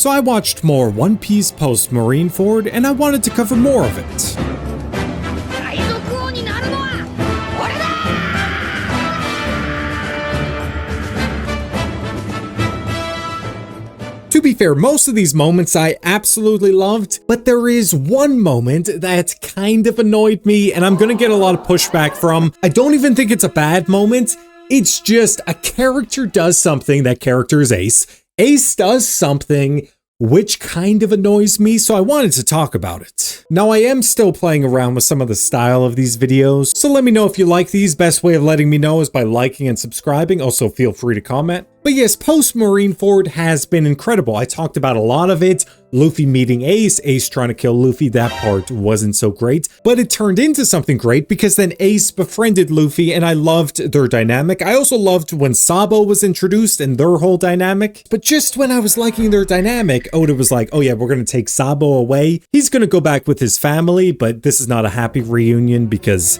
So I watched more One Piece post Marineford, and I wanted to cover more of it. To be fair, most of these moments I absolutely loved, but there is one moment that kind of annoyed me, and I'm gonna get a lot of pushback from. I don't even think it's a bad moment. It's just a character does something. That character is Ace. Ace does something which kind of annoys me, so I wanted to talk about it. Now, I am still playing around with some of the style of these videos, so let me know if you like these. Best way of letting me know is by liking and subscribing. Also, feel free to comment. But yes, post Marineford has been incredible. I talked about a lot of it. Luffy meeting Ace, Ace trying to kill Luffy, that part wasn't so great. But it turned into something great because then Ace befriended Luffy and I loved their dynamic. I also loved when Sabo was introduced and their whole dynamic. But just when I was liking their dynamic, Oda was like, oh yeah, we're going to take Sabo away. He's going to go back with his family, but this is not a happy reunion because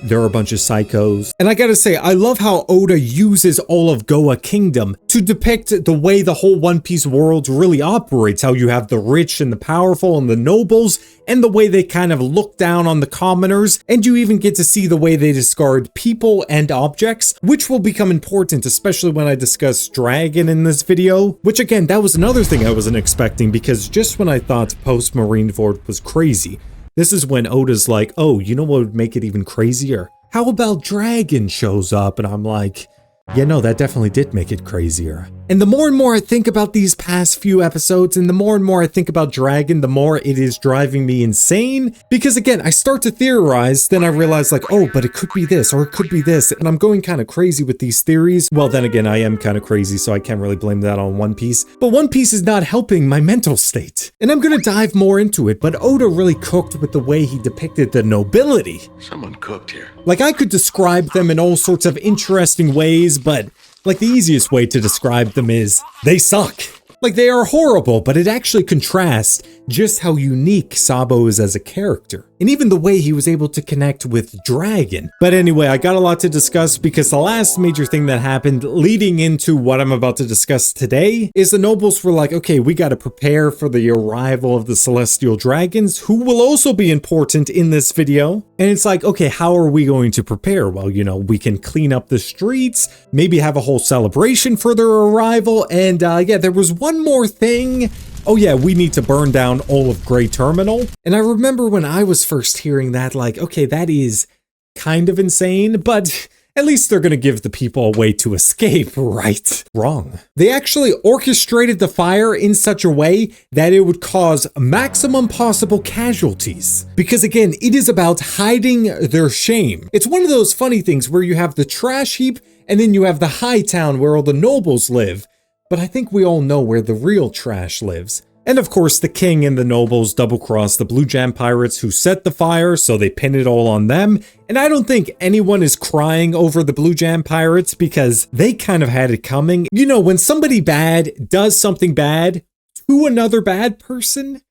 there are a bunch of psychos. And I gotta say, I love how Oda uses all of Goa Kingdom to depict the way the whole One Piece world really operates. How you have the rich and the powerful and the nobles, and the way they kind of look down on the commoners. And you even get to see the way they discard people and objects, which will become important, especially when I discuss Dragon in this video. Which again, that was another thing I wasn't expecting, because just when I thought post Marineford was crazy, this is when Oda's like, oh, you know what would make it even crazier? How about Dragon shows up? And I'm like, yeah, no, that definitely did make it crazier. And the more and more I think about these past few episodes, and the more I think about Dragon, the more it is driving me insane. Because again, I start to theorize, then I realize like, oh, but it could be this, or it could be this. And I'm going kind of crazy with these theories. Well, then again, I am kind of crazy, so I can't really blame that on One Piece. But One Piece is not helping my mental state. And I'm gonna dive more into it, but Oda really cooked with the way he depicted the nobility. Someone cooked here. Like, I could describe them in all sorts of interesting ways, but like the easiest way to describe them is they suck. Like, they are horrible, but it actually contrasts just how unique Sabo is as a character. And even the way he was able to connect with Dragon. But anyway, I got a lot to discuss because the last major thing that happened leading into what I'm about to discuss today is the nobles were like, okay, we got to prepare for the arrival of the celestial dragons, who will also be important in this video. And it's like, okay, how are we going to prepare? Well, you know, we can clean up the streets, maybe have a whole celebration for their arrival. And yeah, there was one more thing. Oh yeah, we need to burn down all of Grey Terminal. And I remember when I was first hearing that, like, okay, that is kind of insane, but at least they're gonna give the people a way to escape, right? Wrong. They actually orchestrated the fire in such a way that it would cause maximum possible casualties. Because again, it is about hiding their shame. It's one of those funny things where you have the trash heap and then you have the high town where all the nobles live. But I think we all know where the real trash lives. And of course, the king and the nobles double-cross the Blue Jam pirates who set the fire, so they pin it all on them. And I don't think anyone is crying over the Blue Jam pirates because they kind of had it coming. You know, when somebody bad does something bad to another bad person,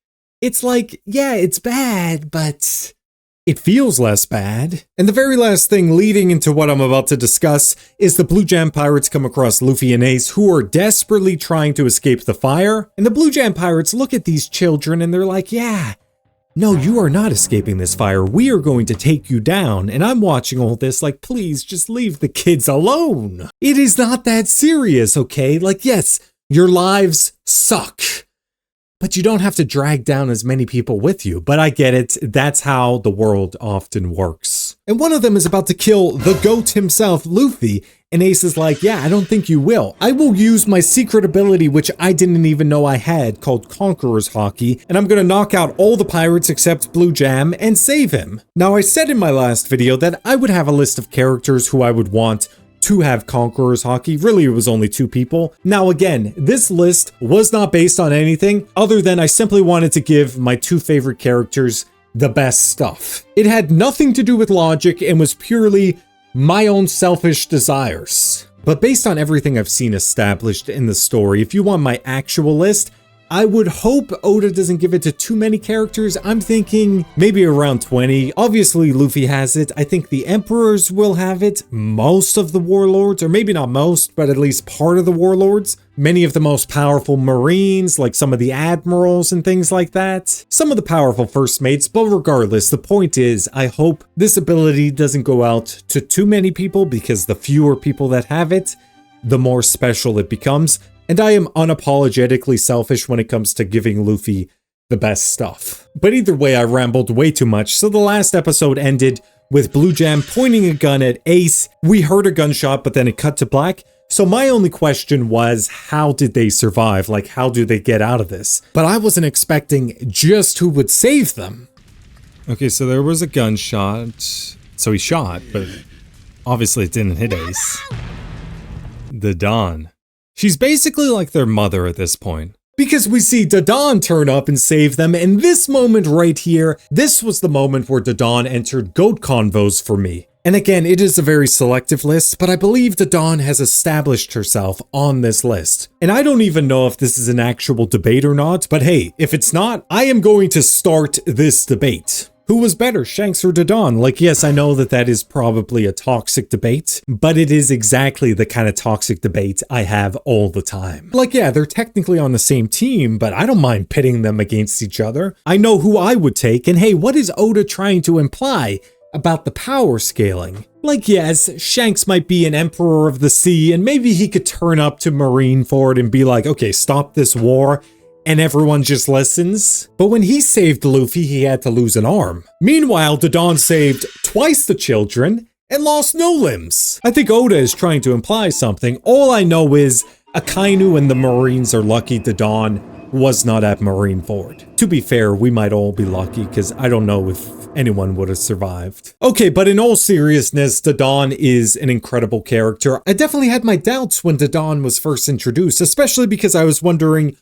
it's like, yeah, it's bad, but it feels less bad. And the very last thing leading into what I'm about to discuss is the Blue Jam pirates come across Luffy and Ace, who are desperately trying to escape the fire. And the Blue Jam pirates look at these children and they're like, yeah, no, you are not escaping this fire. We are going to take you down. And I'm watching all this like, please just leave the kids alone. It is not that serious, okay? Like, yes, your lives suck, but you don't have to drag down as many people with you. But I get it. That's how the world often works. And one of them is about to kill the GOAT himself, Luffy. And Ace is like, yeah, I don't think you will. I will use my secret ability, which I didn't even know I had, called Conqueror's Haki. And I'm going to knock out all the pirates except Blue Jam and save him. Now, I said in my last video that I would have a list of characters who I would want to have Conqueror's Haki. Really, it was only 2 people. Now again, this list was not based on anything other than I simply wanted to give my 2 favorite characters the best stuff. It had nothing to do with logic and was purely my own selfish desires. But based on everything I've seen established in the story, if you want my actual list, I would hope Oda doesn't give it to too many characters. I'm thinking maybe around 20. Obviously, Luffy has it. I think the Emperors will have it. Most of the Warlords, or maybe not most, but at least part of the Warlords. many of the most powerful Marines, like some of the admirals and things like that. Some of the powerful first mates, but regardless, the point is, I hope this ability doesn't go out to too many people, because the fewer people that have it, the more special it becomes. And I am unapologetically selfish when it comes to giving Luffy the best stuff. But either way, I rambled way too much, so the last episode ended with Blue Jam pointing a gun at Ace. We heard a gunshot, but then it cut to black. So my only question was, how did they survive? Like, how do they get out of this? But I wasn't expecting just who would save them. Okay, so there was a gunshot. So he shot, but obviously it didn't hit Ace. Dadan. She's basically like their mother at this point. Because we see Dadan turn up and save them, and this moment right here, this was the moment where Dadan entered GOAT convos for me. And again, it is a very selective list, but I believe Dadan has established herself on this list. And I don't even know if this is an actual debate or not, but hey, if it's not, I am going to start this debate. Who was better, Shanks or Dadan? Like, yes, I know that that is probably a toxic debate, but it is exactly the kind of toxic debate I have all the time. Like, yeah, they're technically on the same team, but I don't mind pitting them against each other. I know who I would take, and hey, what is Oda trying to imply about the power scaling? Like, yes, Shanks might be an Emperor of the Sea, and maybe he could turn up to Marineford and be like, okay, stop this war, and everyone just listens. But when he saved Luffy, he had to lose an arm. Meanwhile, Dadan saved twice the children and lost no limbs. I think Oda is trying to imply something. All I know is Akainu and the Marines are lucky Dadan was not at Marineford. To be fair, we might all be lucky, because I don't know if anyone would have survived. Okay, but in all seriousness, Dadan is an incredible character. I definitely had my doubts when Dadan was first introduced, especially because I was wondering,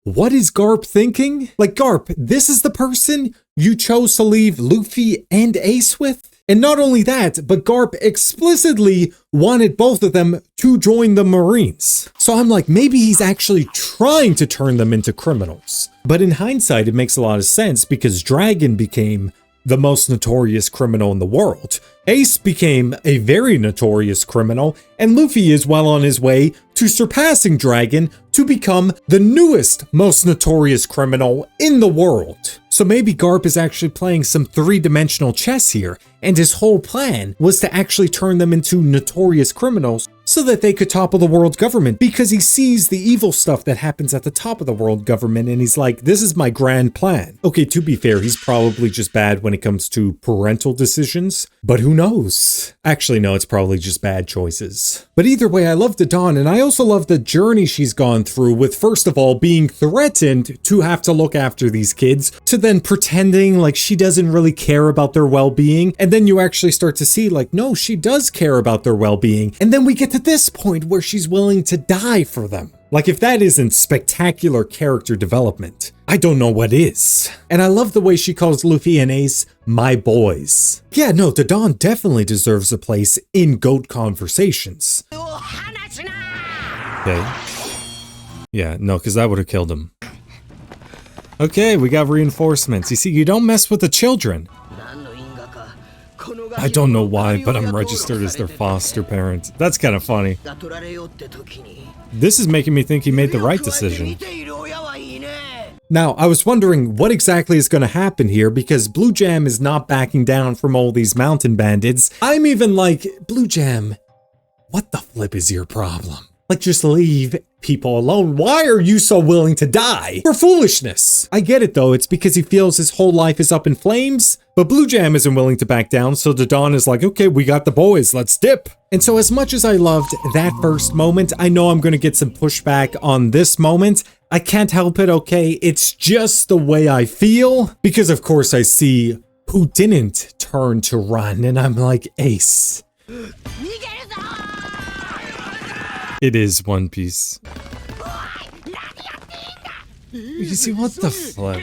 what is Garp thinking? Like, Garp, this is the person you chose to leave Luffy and Ace with? And not only that, but Garp explicitly wanted both of them to join the Marines. So I'm like, maybe he's actually trying to turn them into criminals. But in hindsight, it makes a lot of sense, because Dragon became the most notorious criminal in the world. Ace became a very notorious criminal, and Luffy is well on his way to surpassing Dragon to become the newest most notorious criminal in the world. So maybe Garp is actually playing some three-dimensional chess here, and his whole plan was to actually turn them into notorious criminals so that they could topple the world government, because he sees the evil stuff that happens at the top of the world government, and he's like, this is my grand plan. Okay, to be fair, he's probably just bad when it comes to parental decisions, but who knows? Actually, no, it's probably just bad choices. But either way, I love Dadan, and I also love the journey she's gone through with, first of all, being threatened to have to look after these kids, to then pretending like she doesn't really care about their well-being, and then you actually start to see, like, no, she does care about their well-being, and then we get to this point where she's willing to die for them. Like, if that isn't spectacular character development, I don't know what is. And I love the way she calls Luffy and Ace my boys. Yeah, no, Dadan definitely deserves a place in GOAT conversations. Okay. Yeah, no, because that would have killed him. Okay, we got reinforcements. You see, you don't mess with the children. I don't know why, but I'm registered as their foster parent. That's kind of funny. This is making me think he made the right decision. Now, I was wondering what exactly is going to happen here, because Blue Jam is not backing down from all these mountain bandits. I'm even like, Blue Jam, what the flip is your problem? Like, just leave people alone. Why are you so willing to die for foolishness? I get it though, it's because he feels his whole life is up in flames, but Blue Jam isn't willing to back down, so Dadan is like, okay, we got the boys, let's dip. And so as much as I loved that first moment, I know I'm gonna get some pushback on this moment. I can't help it, okay? It's just the way I feel, because of course I see who didn't turn to run, and I'm like, Ace. It is One Piece. You see, what the flip?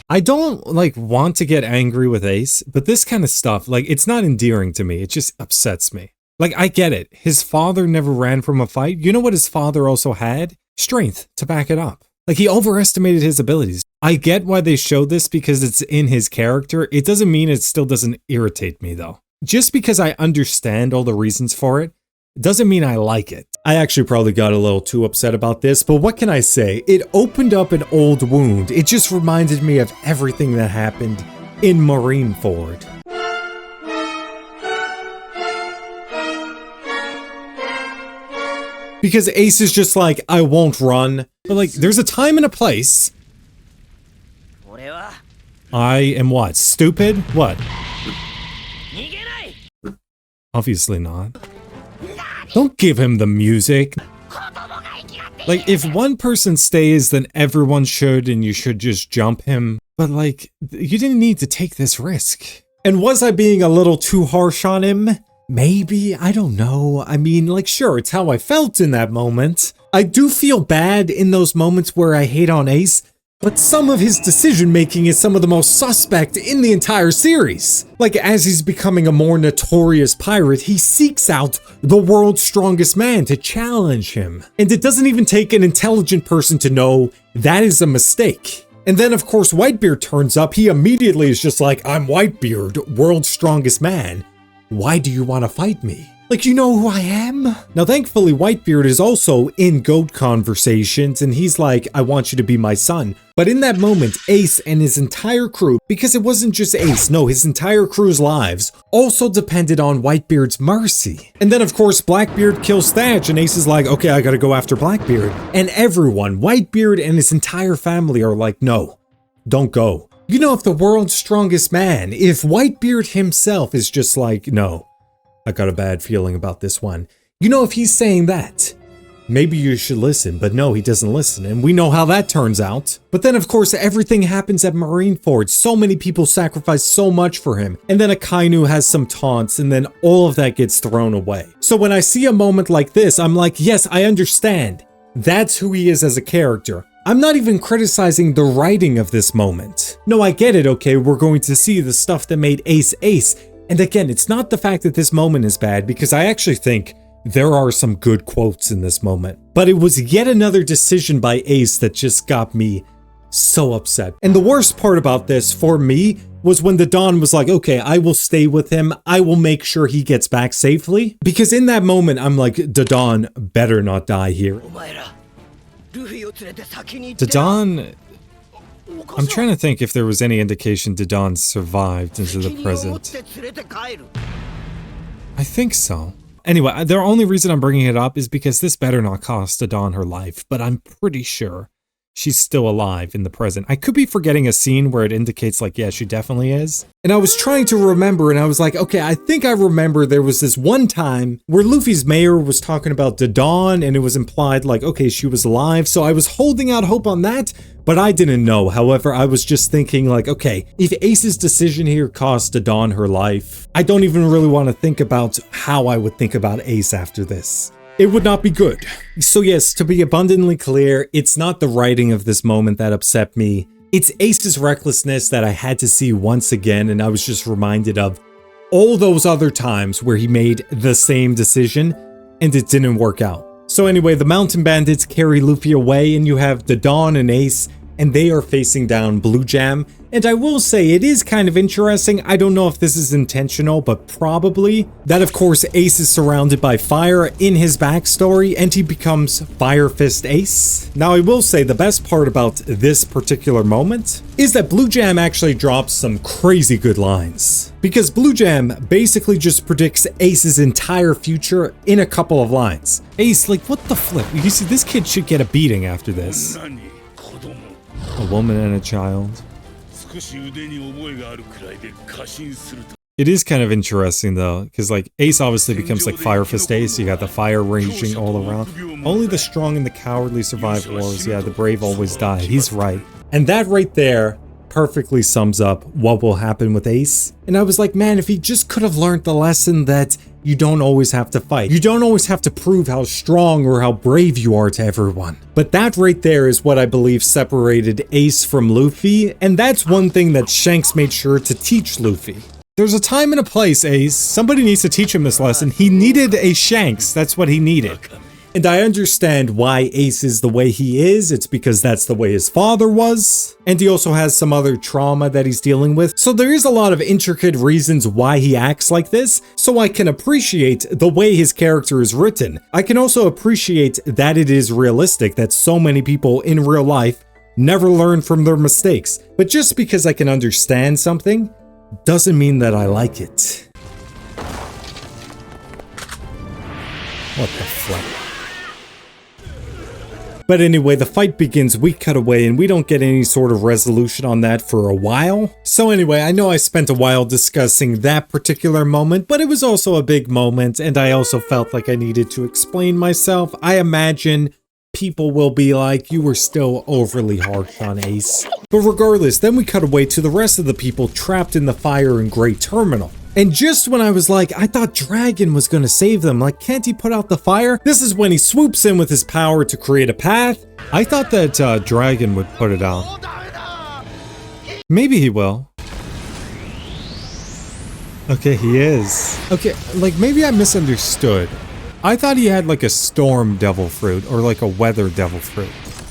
I don't, like, want to get angry with Ace, but this kind of stuff, like, it's not endearing to me. It just upsets me. Like, I get it. His father never ran from a fight. You know what his father also had? Strength to back it up. Like, he overestimated his abilities. I get why they showed this because it's in his character. It doesn't mean it still doesn't irritate me, though. Just because I understand all the reasons for it, doesn't mean I like it. I actually probably got a little too upset about this, but what can I say? It opened up an old wound. It just reminded me of everything that happened in Marineford. Because Ace is just like, I won't run. But like, there's a time and a place. I am what? Stupid? What? Obviously not. Don't give him the music. Like, if one person stays, then everyone should, and you should just jump him. But like, you didn't need to take this risk. And was I being a little too harsh on him? Maybe, I don't know. I mean, like, sure, it's how I felt in that moment. I do feel bad in those moments where I hate on Ace, but some of his decision-making is some of the most suspect in the entire series. Like, as he's becoming a more notorious pirate, he seeks out the world's strongest man to challenge him. And it doesn't even take an intelligent person to know that is a mistake. And then, of course, Whitebeard turns up. He immediately is just like, I'm Whitebeard, world's strongest man. Why do you want to fight me? Like, you know who I am? Now, thankfully, Whitebeard is also in goat conversations, and he's like, I want you to be my son. But in that moment, Ace and his entire crew, because it wasn't just Ace, no, his entire crew's lives, also depended on Whitebeard's mercy. And then, of course, Blackbeard kills Thatch, and Ace is like, okay, I gotta go after Blackbeard. And everyone, Whitebeard and his entire family are like, no, don't go. You know, if the world's strongest man, if Whitebeard himself is just like, no, I got a bad feeling about this one. You know, if he's saying that, maybe you should listen, but no, he doesn't listen, and we know how that turns out. But then, of course, everything happens at Marineford. So many people sacrifice so much for him, and then Akainu has some taunts, and then all of that gets thrown away. So when I see a moment like this, I'm like, yes, I understand. That's who he is as a character. I'm not even criticizing the writing of this moment. No, I get it, okay, we're going to see the stuff that made Ace Ace. And again, it's not the fact that this moment is bad, because I actually think there are some good quotes in this moment. But it was yet another decision by Ace that just got me so upset. And the worst part about this, for me, was when Dadan was like, okay, I will stay with him. I will make sure he gets back safely. Because in that moment, I'm like, Dadan better not die here. Dadan... I'm trying to think if there was any indication Dadan survived into the present. I think so. Anyway, the only reason I'm bringing it up is because this better not cost Dadan her life, but I'm pretty sure she's still alive in the present. I could be forgetting a scene where it indicates like, yeah, she definitely is. And I was trying to remember, and I was like, okay, I think I remember there was this one time where Luffy's mayor was talking about Dadan, and it was implied like, okay, she was alive. So I was holding out hope on that, but I didn't know. However, I was just thinking like, okay, if Ace's decision here cost Dadan her life, I don't even really want to think about how I would think about Ace after this. It would not be good. So yes, to be abundantly clear, it's not the writing of this moment that upset me. It's Ace's recklessness that I had to see once again, and I was just reminded of all those other times where he made the same decision and it didn't work out. So anyway, the mountain bandits carry Luffy away, and you have Dadan and Ace, and they are facing down Blue Jam. And I will say, it is kind of interesting. I don't know if this is intentional, but probably. That, of course, Ace is surrounded by fire in his backstory, and he becomes Fire Fist Ace. Now, I will say the best part about this particular moment is that Blue Jam actually drops some crazy good lines. Because Blue Jam basically just predicts Ace's entire future in a couple of lines. Ace, like, what the flip? You see, this kid should get a beating after this. A woman and a child. It is kind of interesting though, because like Ace obviously becomes like Fire Fist Ace. You got the fire raging all around. Only the strong and the cowardly survive wars. Yeah, the brave always die. He's right. And that right there perfectly sums up what will happen with Ace. And I was like, man, if he just could have learned the lesson that you don't always have to fight. You don't always have to prove how strong or how brave you are to everyone. But that right there is what I believe separated Ace from Luffy, and that's one thing that Shanks made sure to teach Luffy. There's a time and a place, Ace. Somebody needs to teach him this lesson. He needed a Shanks. That's what he needed. And I understand why Ace is the way he is. It's because that's the way his father was. And he also has some other trauma that he's dealing with. So there is a lot of intricate reasons why he acts like this. So I can appreciate the way his character is written. I can also appreciate that it is realistic, that so many people in real life never learn from their mistakes. But just because I can understand something doesn't mean that I like it. What the fuck? But anyway, the fight begins, we cut away, and we don't get any sort of resolution on that for a while. So anyway, I know I spent a while discussing that particular moment, but it was also a big moment, and I also felt like I needed to explain myself. I imagine people will be like, you were still overly harsh on Ace. But regardless, then we cut away to the rest of the people trapped in the fire in Great Terminal. And just when I was like, I thought Dragon was gonna save them, like, can't he put out the fire? This is when he swoops in with his power to create a path. I thought that Dragon would put it out. Maybe he will. Okay, he is. Okay, like, maybe I misunderstood. I thought he had like a storm devil fruit or like a weather devil fruit.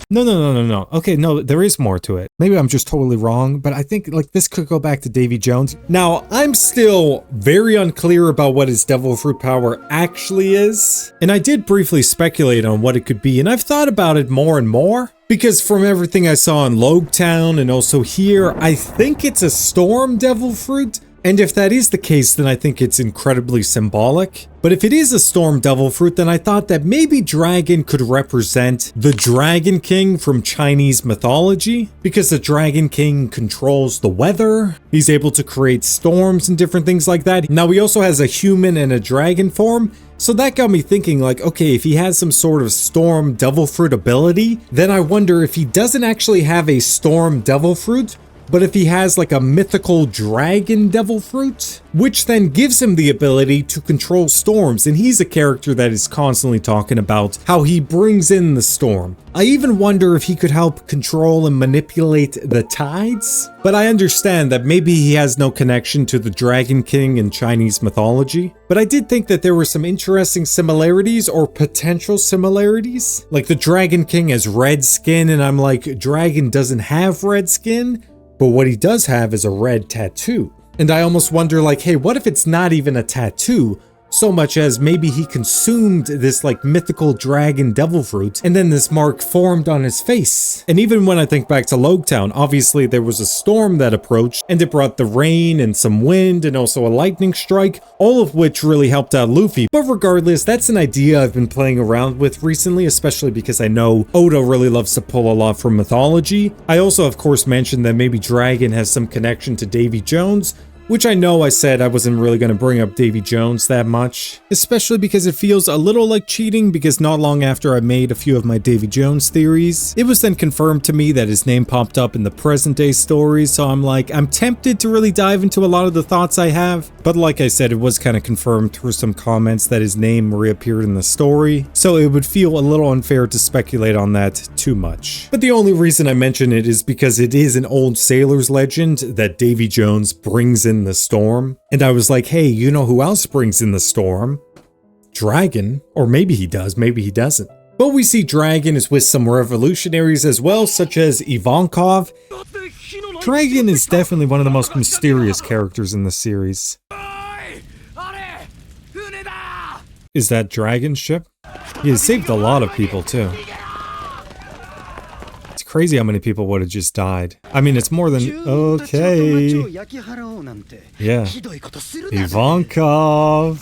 No. Okay, no, there is more to it. Maybe I'm just totally wrong, but I think like this could go back to Davy Jones. Now, I'm still very unclear about what his devil fruit power actually is. And I did briefly speculate on what it could be, and I've thought about it more and more. Because from everything I saw in Logetown and also here, I think it's a storm devil fruit. And if that is the case, then I think it's incredibly symbolic. But if it is a storm devil fruit, then I thought that maybe Dragon could represent the Dragon King from Chinese mythology, because the Dragon King controls the weather. He's able to create storms and different things like that. Now he also has a human and a dragon form. So that got me thinking like, okay, if he has some sort of storm devil fruit ability, then I wonder if he doesn't actually have a storm devil fruit, but if he has like a mythical dragon devil fruit, which then gives him the ability to control storms, and he's a character that is constantly talking about how he brings in the storm. I even wonder if he could help control and manipulate the tides, but I understand that maybe he has no connection to the Dragon King in Chinese mythology. But I did think that there were some interesting similarities or potential similarities. Like the Dragon King has red skin, and I'm like, Dragon doesn't have red skin. But what he does have is a red tattoo. And I almost wonder like, hey, what if it's not even a tattoo, so much as maybe he consumed this like mythical dragon devil fruit, and then this mark formed on his face. And even when I think back to Logetown, obviously there was a storm that approached, and it brought the rain and some wind and also a lightning strike, all of which really helped out Luffy. But regardless, that's an idea I've been playing around with recently, especially because I know Oda really loves to pull a lot from mythology. I also of course mentioned that maybe Dragon has some connection to Davy Jones, which I know I said I wasn't really going to bring up Davy Jones that much, especially because it feels a little like cheating, because not long after I made a few of my Davy Jones theories, it was then confirmed to me that his name popped up in the present day story, so I'm like, I'm tempted to really dive into a lot of the thoughts I have, but like I said, it was kind of confirmed through some comments that his name reappeared in the story, so it would feel a little unfair to speculate on that too much. But the only reason I mention it is because it is an old sailor's legend that Davy Jones brings in the storm, and I was like, hey, you know who else brings in the storm? Dragon. Or maybe he does, maybe he doesn't. But we see Dragon is with some revolutionaries as well, such as Ivankov. Dragon is definitely one of the most mysterious characters in the series. Is that Dragon's ship? He has saved a lot of people too. Crazy how many people would have just died. I mean, it's more than okay. Yeah. Ivankov.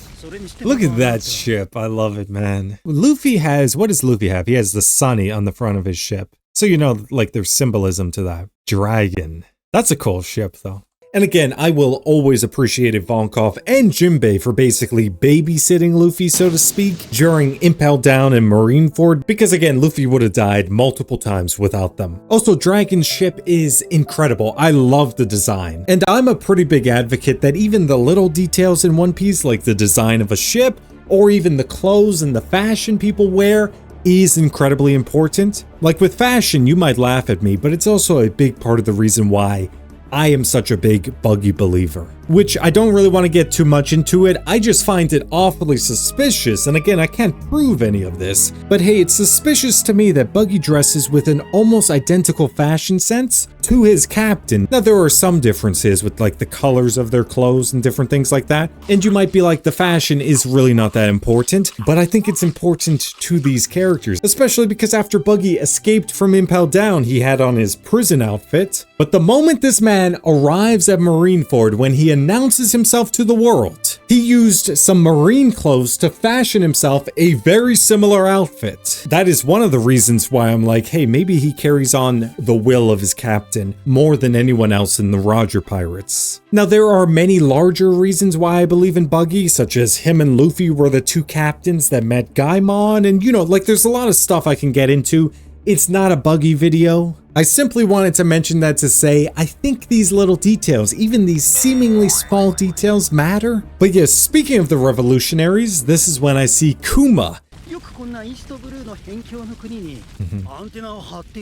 Look at that ship. I love it, man. Luffy has, what does Luffy have? He has the Sunny on the front of his ship. So, you know, like there's symbolism to that. Dragon. That's a cool ship, though. And again, I will always appreciate Ivankov and Jinbei for basically babysitting Luffy, so to speak, during Impel Down and Marineford, because again, Luffy would have died multiple times without them. Also, Dragon's ship is incredible. I love the design. And I'm a pretty big advocate that even the little details in One Piece, like the design of a ship, or even the clothes and the fashion people wear, is incredibly important. Like with fashion, you might laugh at me, but it's also a big part of the reason why I am such a big Buggy believer. Which I don't really want to get too much into it, I just find it awfully suspicious, and again, I can't prove any of this, but hey, it's suspicious to me that Buggy dresses with an almost identical fashion sense to his captain. Now, there are some differences with like the colors of their clothes and different things like that, and you might be like, the fashion is really not that important, but I think it's important to these characters, especially because after Buggy escaped from Impel Down, he had on his prison outfit, but the moment this man arrives at Marineford, when he announces himself to the world, he used some marine clothes to fashion himself a very similar outfit. That is one of the reasons why I'm like, hey, maybe he carries on the will of his captain more than anyone else in the Roger Pirates. Now, there are many larger reasons why I believe in Buggy, such as him and Luffy were the two captains that met Gaimon, and you know, like there's a lot of stuff I can get into. It's not a Buggy video. I simply wanted to mention that to say, I think these little details, even these seemingly small details, matter. But yes, speaking of the revolutionaries, this is when I see Kuma.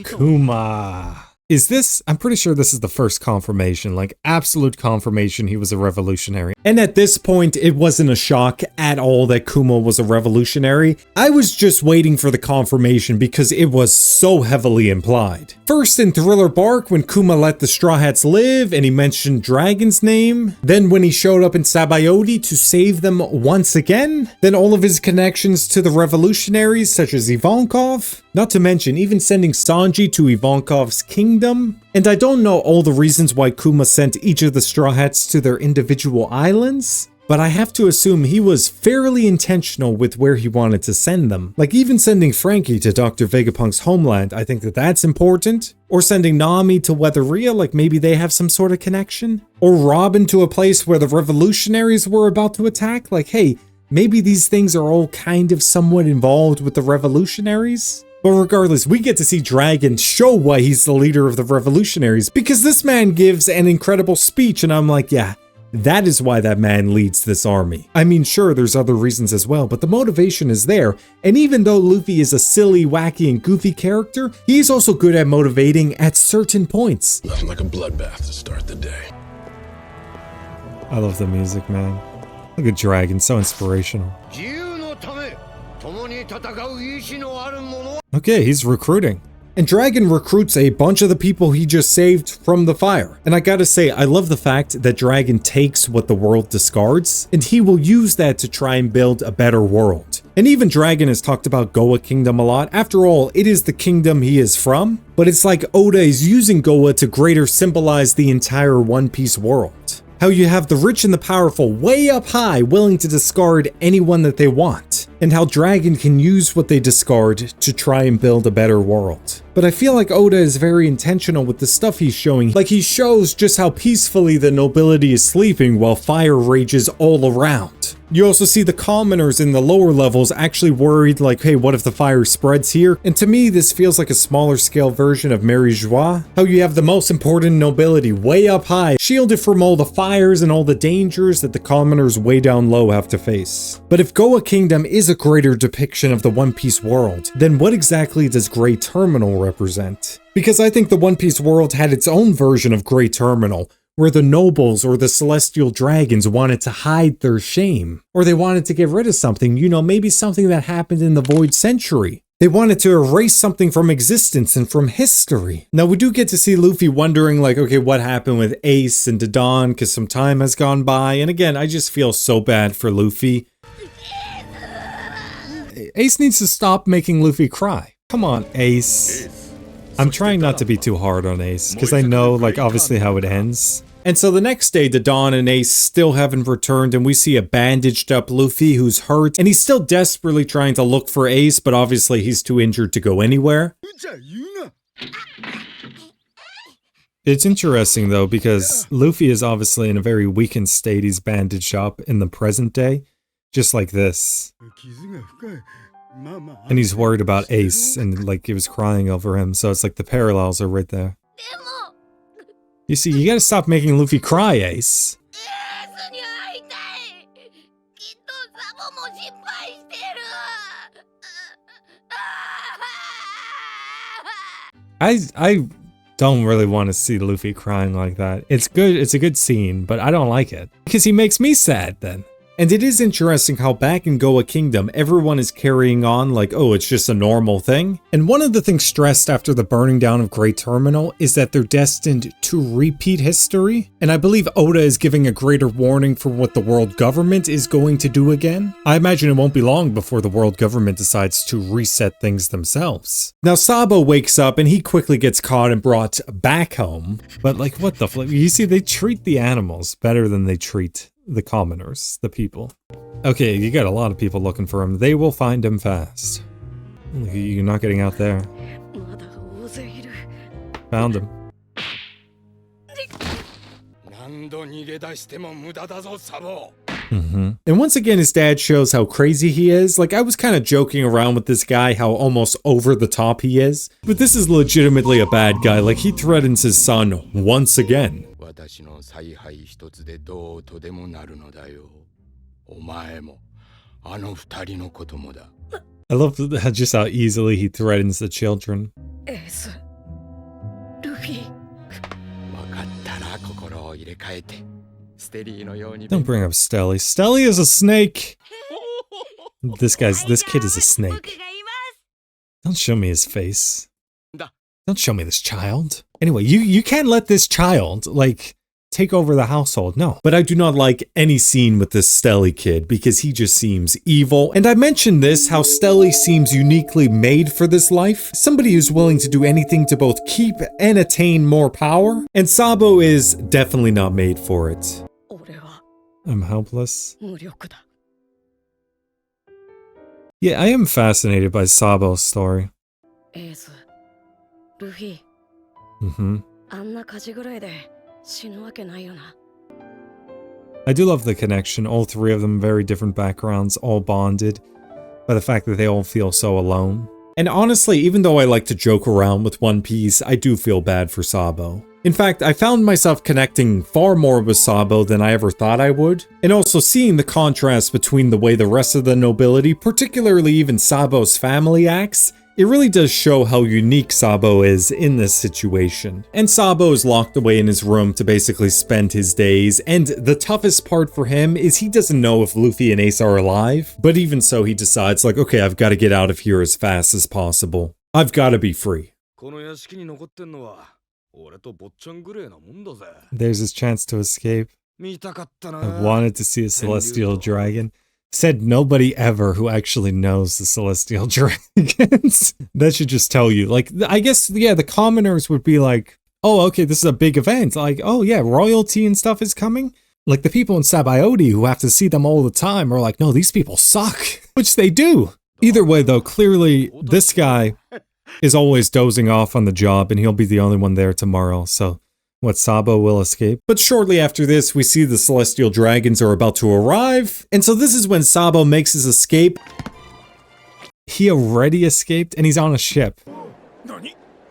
Kuma. Is this? I'm pretty sure this is the first confirmation, like absolute confirmation he was a revolutionary. And at this point, it wasn't a shock at all that Kuma was a revolutionary. I was just waiting for the confirmation because it was so heavily implied. First in Thriller Bark, when Kuma let the Straw Hats live and he mentioned Dragon's name. Then when he showed up in Sabayoti to save them once again. Then all of his connections to the revolutionaries, such as Ivankov. Not to mention even sending Sanji to Ivankov's kingdom. And I don't know all the reasons why Kuma sent each of the Straw Hats to their individual islands, but I have to assume he was fairly intentional with where he wanted to send them. Like even sending Frankie to Dr. Vegapunk's homeland, I think that that's important. Or sending Nami to Weatheria, like maybe they have some sort of connection. Or Robin to a place where the revolutionaries were about to attack, like hey, maybe these things are all kind of somewhat involved with the revolutionaries. But regardless, we get to see Dragon show why he's the leader of the revolutionaries, because this man gives an incredible speech and I'm like, yeah, that is why that man leads this army. I mean, sure, there's other reasons as well, but the motivation is there. And even though Luffy is a silly, wacky, and goofy character, he's also good at motivating at certain points. Nothing like a bloodbath to start the day. I love the music, man. Look at Dragon, so inspirational. Okay, he's recruiting. And Dragon recruits a bunch of the people he just saved from the fire. And I gotta say, I love the fact that Dragon takes what the world discards, and he will use that to try and build a better world. And even Dragon has talked about Goa Kingdom a lot. After all, it is the kingdom he is from, but it's like Oda is using Goa to greater symbolize the entire One Piece world. How you have the rich and the powerful way up high willing to discard anyone that they want, and how Dragon can use what they discard to try and build a better world. But I feel like Oda is very intentional with the stuff he's showing. Like he shows just how peacefully the nobility is sleeping while fire rages all around. You also see the commoners in the lower levels actually worried like, hey, what if the fire spreads here? And to me, this feels like a smaller scale version of Mary Joie. How you have the most important nobility way up high, shielded from all the fires and all the dangers that the commoners way down low have to face. But if Goa Kingdom is a greater depiction of the One Piece world, then what exactly does Grey Terminal represent? Because I think the One Piece world had its own version of Grey Terminal, where the nobles or the celestial dragons wanted to hide their shame, or they wanted to get rid of something, you know, maybe something that happened in the Void Century. They wanted to erase something from existence and from history. Now we do get to see Luffy wondering like, okay, what happened with Ace and Dadan, because some time has gone by, and again, I just feel so bad for Luffy. Ace needs to stop making Luffy cry. Come on, Ace. I'm trying not to be too hard on Ace, because I know, like, obviously how it ends. And so the next day, Dadan and Ace still haven't returned, and we see a bandaged up Luffy who's hurt, and he's still desperately trying to look for Ace, but obviously he's too injured to go anywhere. It's interesting though, because Luffy is obviously in a very weakened state. He's bandaged up in the present day, just like this. And he's worried about Ace, and like he was crying over him, so it's like the parallels are right there. You see, you gotta stop making Luffy cry, Ace. I don't really want to see Luffy crying like that. It's good, it's a good scene, but I don't like it. Because he makes me sad then. And it is interesting how back in Goa Kingdom, everyone is carrying on like, oh, it's just a normal thing. And one of the things stressed after the burning down of Great Terminal is that they're destined to repeat history. And I believe Oda is giving a greater warning for what the world government is going to do again. I imagine it won't be long before the world government decides to reset things themselves. Now Sabo wakes up and he quickly gets caught and brought back home. But like, what the flip? You see, they treat the animals better than they treat the commoners, the people. Okay, you got a lot of people looking for him. They will find him fast. You're not getting out there. Found him. And once again, his dad shows how crazy he is. Like, I was kind of joking around with this guy, how almost over the top he is. But this is legitimately a bad guy. Like, he threatens his son once again. I love just how easily he threatens the children. Ace. Luffy. Don't bring up Stelly. Stelly is a snake! This kid is a snake. Don't show me his face. Don't show me this child. Anyway, you can't let this child, like, take over the household. No. But I do not like any scene with this Stelly kid because he just seems evil. And I mentioned this, how Stelly seems uniquely made for this life. Somebody who's willing to do anything to both keep and attain more power. And Sabo is definitely not made for it. I'm helpless. Yeah, I am fascinated by Sabo's story. Ace. Luffy. I do love the connection. All three of them, very different backgrounds, all bonded by the fact that they all feel so alone. And honestly, even though I like to joke around with One Piece, I do feel bad for Sabo. In fact, I found myself connecting far more with Sabo than I ever thought I would. And also seeing the contrast between the way the rest of the nobility, particularly even Sabo's family, acts. It really does show how unique Sabo is in this situation. And Sabo is locked away in his room to basically spend his days, and the toughest part for him is he doesn't know if Luffy and Ace are alive, but even so he decides like, okay, I've got to get out of here as fast as possible. I've got to be free. There's his chance to escape. I wanted to see a celestial dragon. Said nobody ever who actually knows the celestial dragons. That should just tell you. Like, I guess, yeah, the commoners would be like, oh, okay, this is a big event. Like, oh yeah, royalty and stuff is coming. Like the people in Sabaody who have to see them all the time are like, no, these people suck. Which they do. Either way though, clearly this guy is always dozing off on the job and he'll be the only one there tomorrow, so what, Sabo will escape? But shortly after this, we see the celestial dragons are about to arrive. And so this is when Sabo makes his escape. He already escaped and he's on a ship.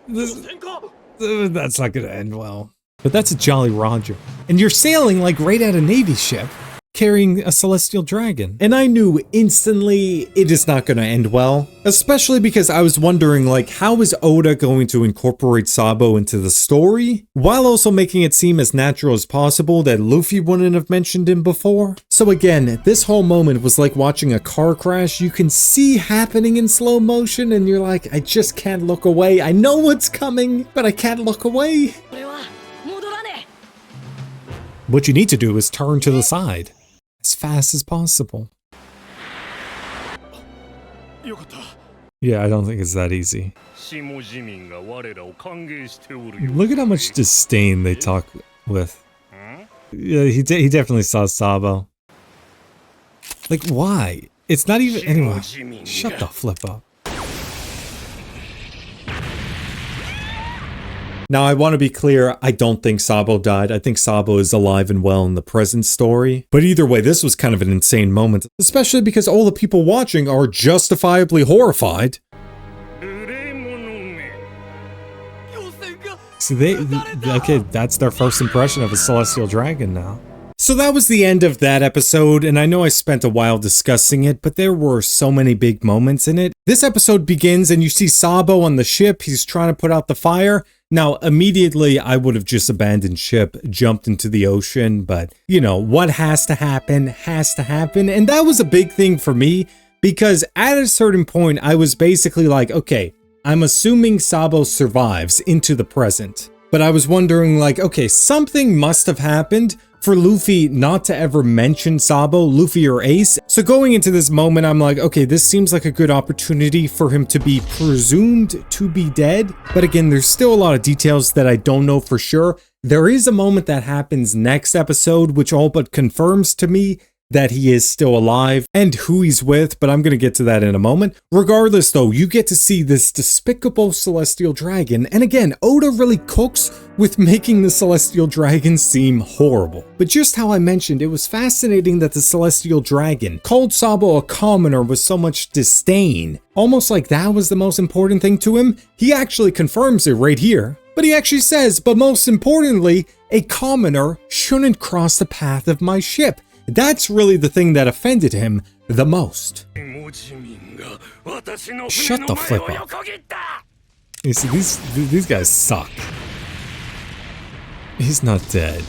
That's not gonna end well. But that's a Jolly Roger. And you're sailing like right at a Navy ship, carrying a celestial dragon. And I knew instantly it is not gonna end well. Especially because I was wondering, like, how is Oda going to incorporate Sabo into the story, while also making it seem as natural as possible that Luffy wouldn't have mentioned him before? So again, this whole moment was like watching a car crash you can see happening in slow motion and you're like, I just can't look away. I know what's coming, but I can't look away. What you need to do is turn to the side as fast as possible. Yeah, I don't think it's that easy. Look at how much disdain they talk with. Yeah, he definitely saw Sabo. Like, why? It's not even... Anyway, shut the flip up. Now, I want to be clear, I don't think Sabo died. I think Sabo is alive and well in the present story. But either way, this was kind of an insane moment, especially because all the people watching are justifiably horrified. See, okay, that's their first impression of a celestial dragon now. So that was the end of that episode, and I know I spent a while discussing it, but there were so many big moments in it. This episode begins and you see Sabo on the ship. He's trying to put out the fire. Now, immediately, I would have just abandoned ship, jumped into the ocean, but, you know, what has to happen, and that was a big thing for me, because at a certain point, I was basically like, okay, I'm assuming Sabo survives into the present, but I was wondering, like, okay, something must have happened for Luffy not to ever mention Sabo, Luffy or Ace. So going into this moment, I'm like, okay, this seems like a good opportunity for him to be presumed to be dead. But again, there's still a lot of details that I don't know for sure. There is a moment that happens next episode, which all but confirms to me that he is still alive and who he's with, but I'm going to get to that in a moment. Regardless though, you get to see this despicable celestial dragon, and again, Oda really cooks with making the celestial dragon seem horrible. But just how I mentioned, it was fascinating that the celestial dragon called Sabo a commoner with so much disdain, almost like that was the most important thing to him. He actually confirms it right here. But he actually says, but most importantly, a commoner shouldn't cross the path of my ship. That's really the thing that offended him the most. Shut the flip up. You see, these guys suck. He's not dead.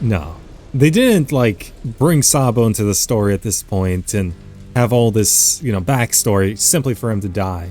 No. They didn't, like, bring Sabo into the story at this point and have all this, you know, backstory simply for him to die.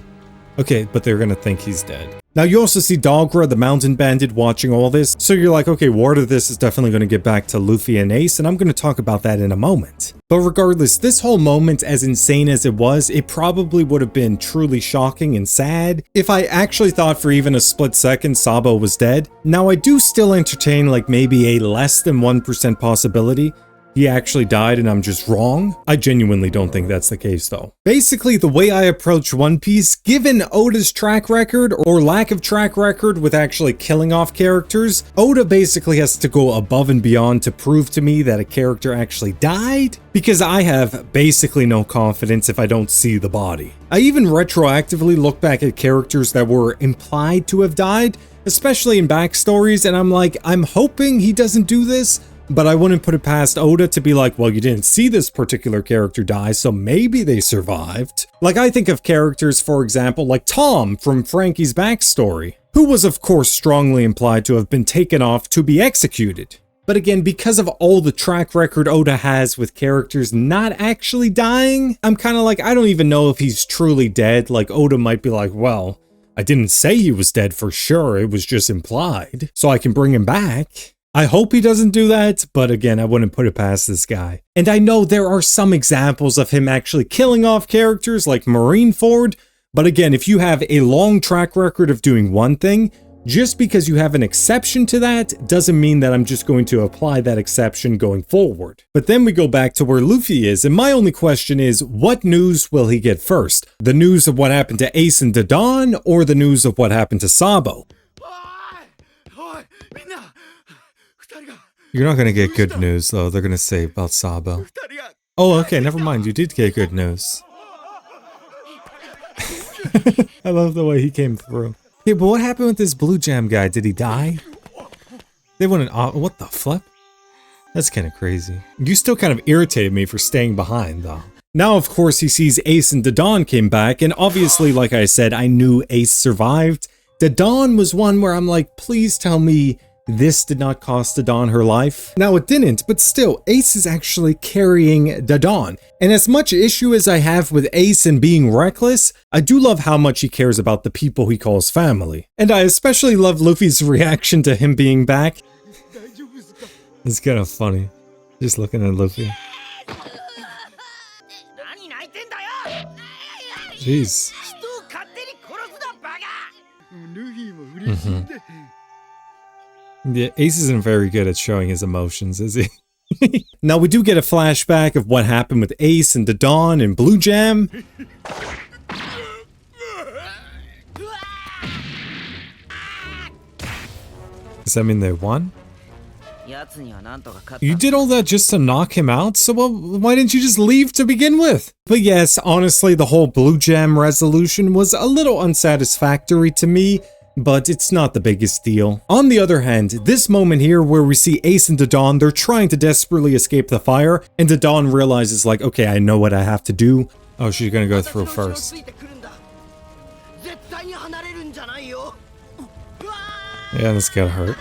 Okay, but they're gonna think he's dead. Now you also see Dogra, the mountain bandit, watching all this, so you're like, okay, word of this is definitely going to get back to Luffy and Ace, and I'm going to talk about that in a moment. But regardless, this whole moment, as insane as it was, it probably would have been truly shocking and sad if I actually thought for even a split second Sabo was dead. Now I do still entertain like maybe a less than 1% possibility he actually died and I'm just wrong. I genuinely don't think that's the case though. Basically, the way I approach One Piece, given Oda's track record or lack of track record with actually killing off characters, Oda basically has to go above and beyond to prove to me that a character actually died, because I have basically no confidence if I don't see the body. I even retroactively look back at characters that were implied to have died, especially in backstories, and I'm like, I'm hoping he doesn't do this, but I wouldn't put it past Oda to be like, well, you didn't see this particular character die, so maybe they survived. Like, I think of characters, for example, like Tom from Frankie's backstory, who was of course strongly implied to have been taken off to be executed. But again, because of all the track record Oda has with characters not actually dying, I'm kind of like, I don't even know if he's truly dead. Like, Oda might be like, well, I didn't say he was dead for sure, it was just implied, so I can bring him back. I hope he doesn't do that, but again, I wouldn't put it past this guy. And I know there are some examples of him actually killing off characters like Marineford, but again, if you have a long track record of doing one thing, just because you have an exception to that doesn't mean that I'm just going to apply that exception going forward. But then we go back to where Luffy is, and my only question is, what news will he get first? The news of what happened to Ace and Dadan, or the news of what happened to Sabo? You're not gonna get good news though, they're gonna say about Sabo. Oh, okay, never mind, you did get good news. I love the way he came through. Okay, but what happened with this Blue Jam guy? Did he die? They wouldn't, what the flip? That's kind of crazy. You still kind of irritated me for staying behind though. Now, of course, he sees Ace and Dadan came back, and obviously, like I said, I knew Ace survived. Dadan was one where I'm like, please tell me this did not cost Dadan her life. Now it didn't, but still, Ace is actually carrying Dadan. And as much issue as I have with Ace and being reckless, I do love how much he cares about the people he calls family. And I especially love Luffy's reaction to him being back. It's kind of funny, just looking at Luffy. Jeez. Yeah, Ace isn't very good at showing his emotions, is he? Now we do get a flashback of what happened with Ace and Dadan and Blue Jam. Does that mean they won? You did all that just to knock him out, so why didn't you just leave to begin with? But yes, honestly, the whole Blue Jam resolution was a little unsatisfactory to me. but it's not the biggest deal. On the other hand, this moment here where we see Ace and Dadan, they're trying to desperately escape the fire, and Dadan realizes like, okay, I know what I have to do. Oh, she's gonna go through first. Yeah, this got hurt.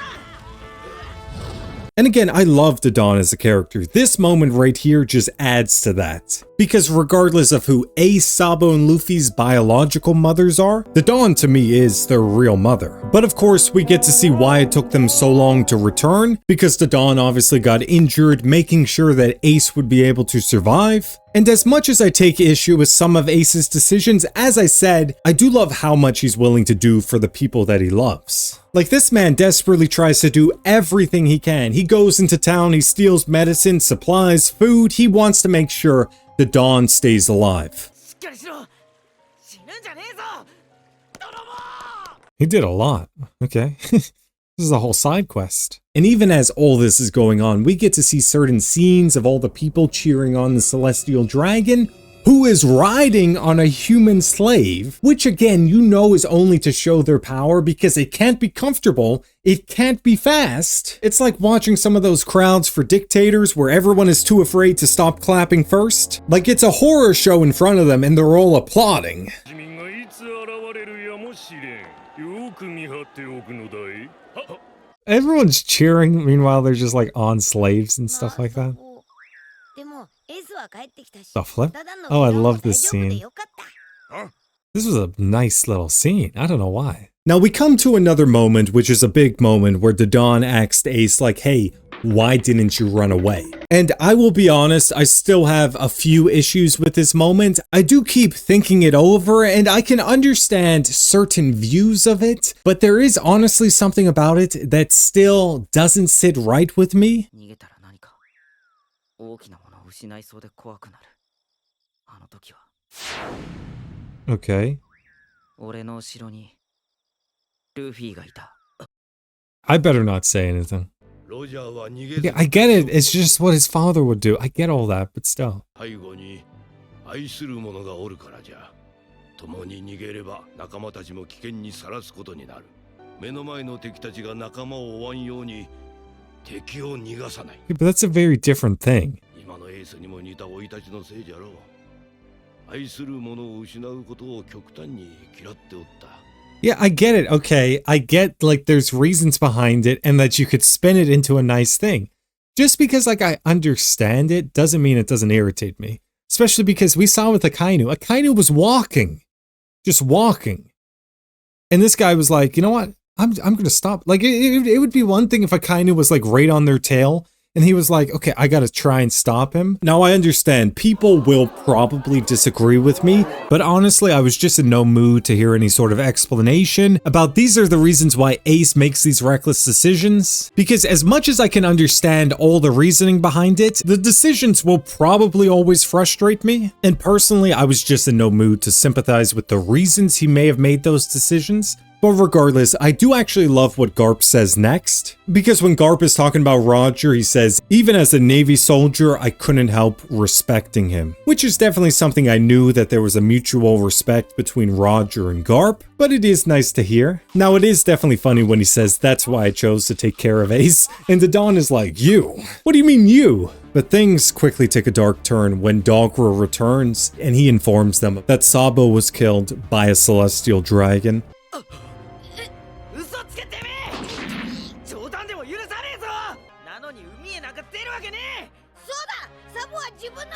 And again, I love Dadan as a character. This moment right here just adds to that. Because regardless of who Ace, Sabo, and Luffy's biological mothers are, Dadan to me is their real mother. But of course, we get to see why it took them so long to return, because Dadan obviously got injured, making sure that Ace would be able to survive. And as much as I take issue with some of Ace's decisions, as I said, I do love how much he's willing to do for the people that he loves. Like, this man desperately tries to do everything he can. He goes into town, he steals medicine, supplies, food. He wants to make sure Dadan stays alive. He did a lot. Okay. This is a whole side quest. And even as all this is going on, we get to see certain scenes of all the people cheering on the Celestial Dragon, who is riding on a human slave, which again, you know is only to show their power because it can't be comfortable, it can't be fast. It's like watching some of those crowds for dictators where everyone is too afraid to stop clapping first. Like it's a horror show in front of them and they're all applauding. Everyone's cheering, meanwhile they're just like on slaves and stuff like that. The flip? Oh, I love this scene. This was a nice little scene. I don't know why. Now we come to another moment, which is a big moment, where Dadan asked Ace like, hey, why didn't you run away? And I will be honest, I still have a few issues with this moment. I do keep thinking it over, and I can understand certain views of it, but there is honestly something about it that still doesn't sit right with me. Okay. I better not say anything. Yeah, I get it. It's just what his father would do. I get all that, but still. Yeah, but that's a very different thing. Yeah, I get it. Okay, I get like there's reasons behind it and that you could spin it into a nice thing. Just because like I understand it doesn't mean it doesn't irritate me. Especially because we saw with Akainu. Akainu was walking. Just walking. And this guy was like, you know what? I'm going to stop. Like it would be one thing if Akainu was like right on their tail. And he was like, okay, I gotta try and stop him. Now I understand people will probably disagree with me, but honestly, I was just in no mood to hear any sort of explanation about these are the reasons why Ace makes these reckless decisions. Because as much as I can understand all the reasoning behind it, the decisions will probably always frustrate me. And personally, I was just in no mood to sympathize with the reasons he may have made those decisions. But regardless, I do actually love what Garp says next. Because when Garp is talking about Roger, he says, even as a Navy soldier, I couldn't help respecting him. Which is definitely something I knew that there was a mutual respect between Roger and Garp, but it is nice to hear. Now it is definitely funny when he says, that's why I chose to take care of Ace. And Dadan is like, you? What do you mean you? But things quickly take a dark turn when Conqueror returns and he informs them that Sabo was killed by a celestial dragon.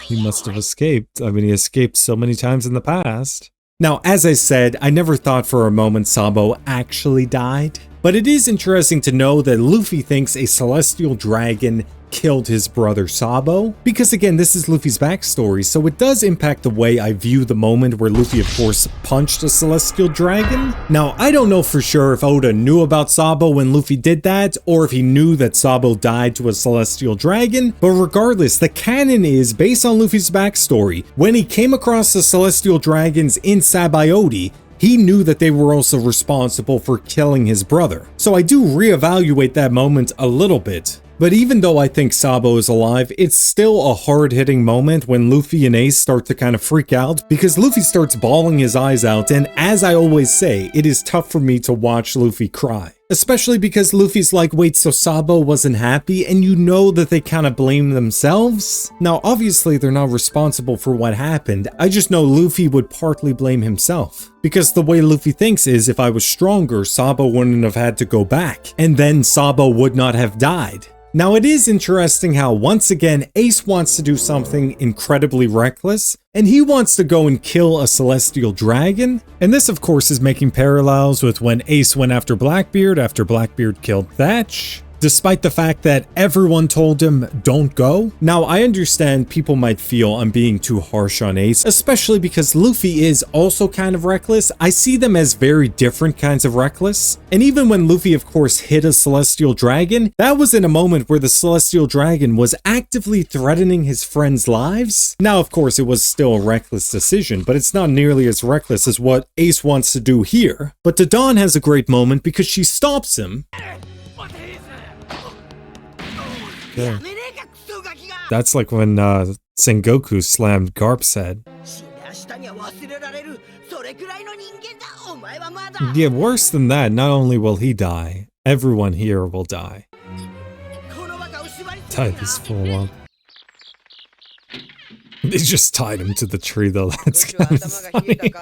He must have escaped. I mean, he escaped so many times in the past. Now, as I said, I never thought for a moment Sabo actually died. But it is interesting to know that Luffy thinks a celestial dragon killed his brother Sabo, because again, this is Luffy's backstory, so it does impact the way I view the moment where Luffy of course punched a celestial dragon. Now, I don't know for sure if Oda knew about Sabo when Luffy did that, or if he knew that Sabo died to a celestial dragon, but regardless, the canon is, based on Luffy's backstory, when he came across the celestial dragons in Sabaody, he knew that they were also responsible for killing his brother. So I do reevaluate that moment a little bit. But even though I think Sabo is alive, it's still a hard-hitting moment when Luffy and Ace start to kind of freak out because Luffy starts bawling his eyes out, and as I always say, it is tough for me to watch Luffy cry. Especially because Luffy's like, wait, so Sabo wasn't happy, and you know that they kind of blame themselves? Now, obviously they're not responsible for what happened, I just know Luffy would partly blame himself. Because the way Luffy thinks is, if I was stronger, Sabo wouldn't have had to go back, and then Sabo would not have died. Now, it is interesting how, once again, Ace wants to do something incredibly reckless, and he wants to go and kill a celestial dragon. And this, of course, is making parallels with when Ace went after Blackbeard after Blackbeard killed Thatch, despite the fact that everyone told him, don't go. Now, I understand people might feel I'm being too harsh on Ace, especially because Luffy is also kind of reckless. I see them as very different kinds of reckless. And even when Luffy, of course, hit a celestial dragon, that was in a moment where the celestial dragon was actively threatening his friends' lives. Now, of course, it was still a reckless decision, but it's not nearly as reckless as what Ace wants to do here. But Dadan has a great moment because she stops him. Yeah. That's like when Sengoku slammed Garp's head. Yeah, worse than that, not only will he die, everyone here will die. Tied this fool up. They just tied him to the tree though, that's kind of funny.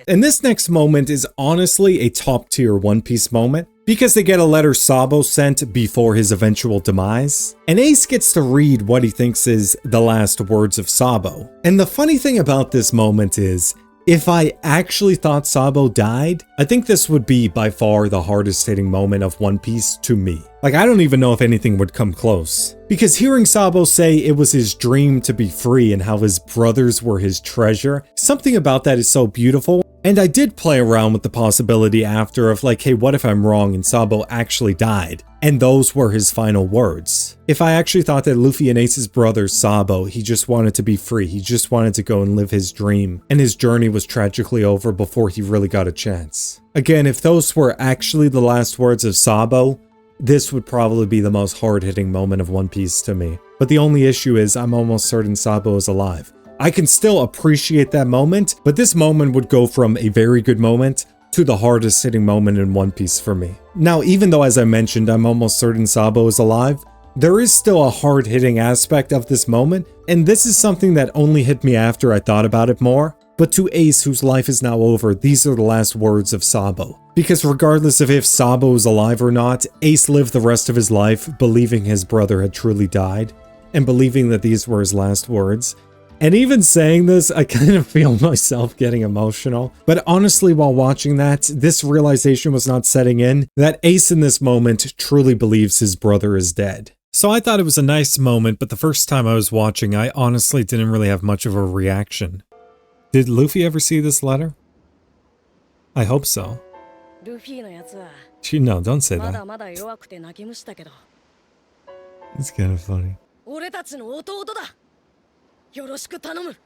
And this next moment is honestly a top tier One Piece moment, because they get a letter Sabo sent before his eventual demise, and Ace gets to read what he thinks is the last words of Sabo. And the funny thing about this moment is, if I actually thought Sabo died, I think this would be by far the hardest hitting moment of One Piece to me. Like, I don't even know if anything would come close. Because hearing Sabo say it was his dream to be free and how his brothers were his treasure, something about that is so beautiful. And I did play around with the possibility after of like, hey, what if I'm wrong and Sabo actually died? And those were his final words. If I actually thought that Luffy and Ace's brother Sabo, he just wanted to be free, he just wanted to go and live his dream, and his journey was tragically over before he really got a chance. Again, if those were actually the last words of Sabo, this would probably be the most hard-hitting moment of One Piece to me. But the only issue is I'm almost certain Sabo is alive. I can still appreciate that moment, but this moment would go from a very good moment to the hardest hitting moment in One Piece for me. Now, even though, as I mentioned, I'm almost certain Sabo is alive, there is still a hard hitting aspect of this moment, and this is something that only hit me after I thought about it more. But to Ace, whose life is now over, these are the last words of Sabo. Because regardless of if Sabo is alive or not, Ace lived the rest of his life believing his brother had truly died, and believing that these were his last words. And even saying this, I kind of feel myself getting emotional. But honestly, while watching that, this realization was not setting in that Ace in this moment truly believes his brother is dead. So I thought it was a nice moment, but the first time I was watching, I honestly didn't really have much of a reaction. Did Luffy ever see this letter? I hope so. No, don't say that. It's kind of funny. よろしく頼む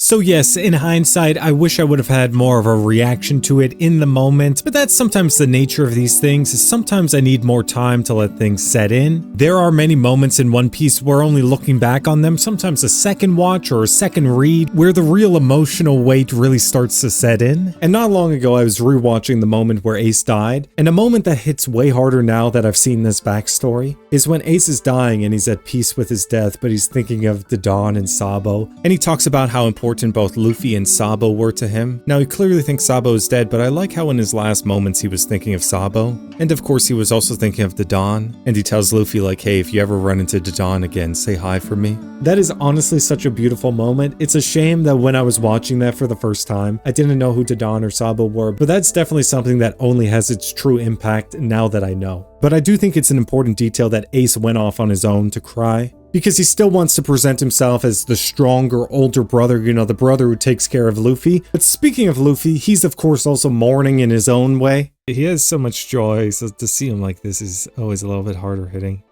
So yes, in hindsight, I wish I would have had more of a reaction to it in the moment, but that's sometimes the nature of these things, is sometimes I need more time to let things set in. There are many moments in One Piece where only looking back on them, sometimes a second watch or a second read, where the real emotional weight really starts to set in. And not long ago, I was rewatching the moment where Ace died, and a moment that hits way harder now that I've seen this backstory is when Ace is dying and he's at peace with his death, but he's thinking of Dadan and Sabo, and he talks about how important both Luffy and Sabo were to him. Now, he clearly thinks Sabo is dead, but I like how in his last moments he was thinking of Sabo. And of course, he was also thinking of Dadan. And he tells Luffy like, hey, if you ever run into Dadan again, say hi for me. That is honestly such a beautiful moment. It's a shame that when I was watching that for the first time, I didn't know who Dadan or Sabo were, but that's definitely something that only has its true impact now that I know. But I do think it's an important detail that Ace went off on his own to cry, because he still wants to present himself as the stronger, older brother, you know, the brother who takes care of Luffy. But speaking of Luffy, he's of course also mourning in his own way. He has so much joy, so to see him like this is always a little bit harder hitting.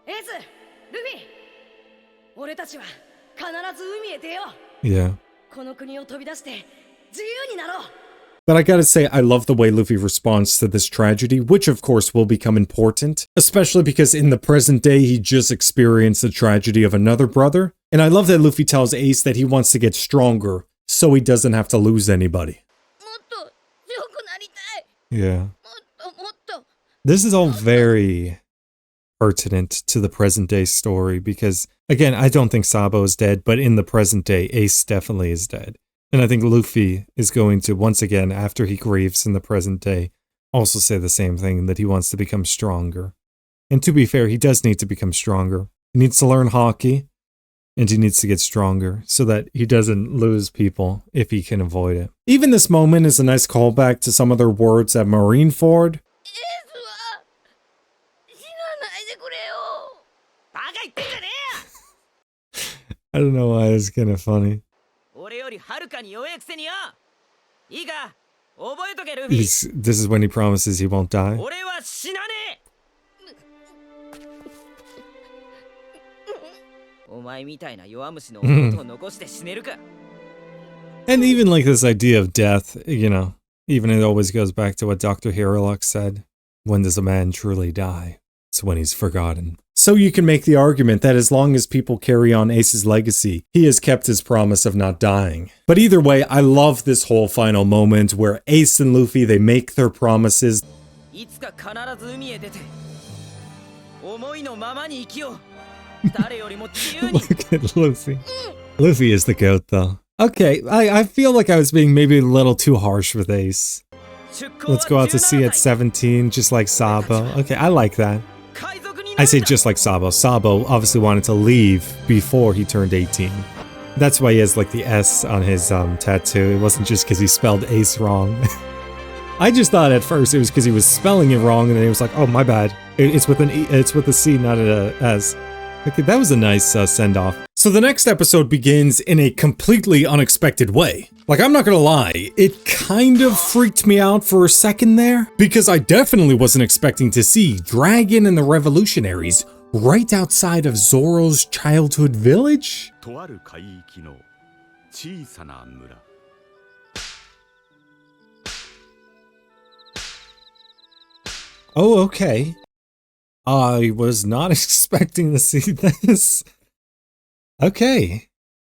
Yeah. But I gotta say, I love the way Luffy responds to this tragedy, which of course will become important, especially because in the present day, he just experienced the tragedy of another brother. And I love that Luffy tells Ace that he wants to get stronger so he doesn't have to lose anybody. もっと強くなりたい Yeah. もっと This is all very pertinent to the present day story because, again, I don't think Sabo is dead, but in the present day, Ace definitely is dead. And I think Luffy is going to, once again, after he grieves in the present day, also say the same thing, that he wants to become stronger. And to be fair, he does need to become stronger. He needs to learn Haki, and he needs to get stronger so that he doesn't lose people if he can avoid it. Even this moment is a nice callback to some of their words at Marineford. エースは死なないでくれよバカ言ってんじゃね I don't know why it's kind of funny. え俺よりはるかに弱いくせによいいか覚えとけルフィ This is when he promises he won't die. 俺は死なねえお前みたいな弱虫の弟を残して死ねるか And even like this idea of death, you know, even it always goes back to what Dr. Hiraluk said. When does a man truly die? It's when he's forgotten. So you can make the argument that as long as people carry on Ace's legacy, he has kept his promise of not dying. But either way, I love this whole final moment where Ace and Luffy, they make their promises. いつか必ず海へ出て思いのままに生きよう誰よりも自由に Look at Luffy. Luffy is the goat though. Okay, I feel like I was being maybe a little too harsh with Ace. Let's go out to sea at 17, just like Sabo. Okay, I like that. I say just like Sabo. Sabo obviously wanted to leave before he turned 18. That's why he has like the S on his tattoo. It wasn't just because he spelled Ace wrong. I just thought at first it was because he was spelling it wrong, and then he was like, "Oh, my bad. It's with an E. It's with a C, not an S." Okay, that was a nice send-off. So the next episode begins in a completely unexpected way. Like, I'm not gonna lie, it kind of freaked me out for a second there, because I definitely wasn't expecting to see Dragon and the Revolutionaries right outside of Zoro's childhood village. とある海域の小さな村 Oh, okay. I was not expecting to see this. Okay.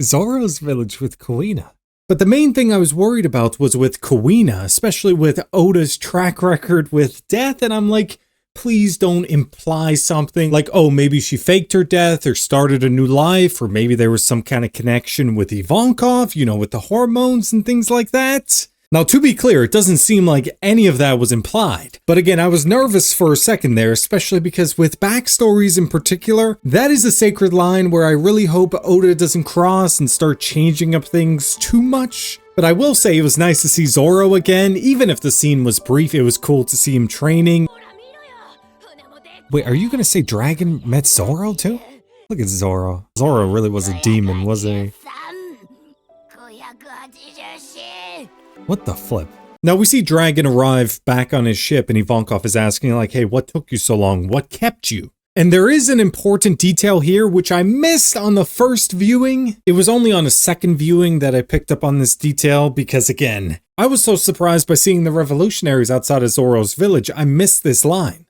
Zoro's village with Kuina. But the main thing I was worried about was with Kuina, especially with Oda's track record with death, and I'm like, please don't imply something like, oh, maybe she faked her death or started a new life, or maybe there was some kind of connection with Ivankov, you know, with the hormones and things like that. Now, to be clear, it doesn't seem like any of that was implied. But again, I was nervous for a second there, especially because with backstories in particular, that is a sacred line where I really hope Oda doesn't cross and start changing up things too much. But I will say it was nice to see Zoro again. Even if the scene was brief, it was cool to see him training. Wait, are you gonna say Dragon met Zoro too? Look at Zoro. Zoro really was a demon, wasn't he? What the flip? Now we see Dragon arrive back on his ship and Ivankov is asking like, hey, what took you so long? What kept you? And there is an important detail here which I missed on the first viewing. It was only on a second viewing that I picked up on this detail because again, I was so surprised by seeing the revolutionaries outside of Zoro's village, I missed this line.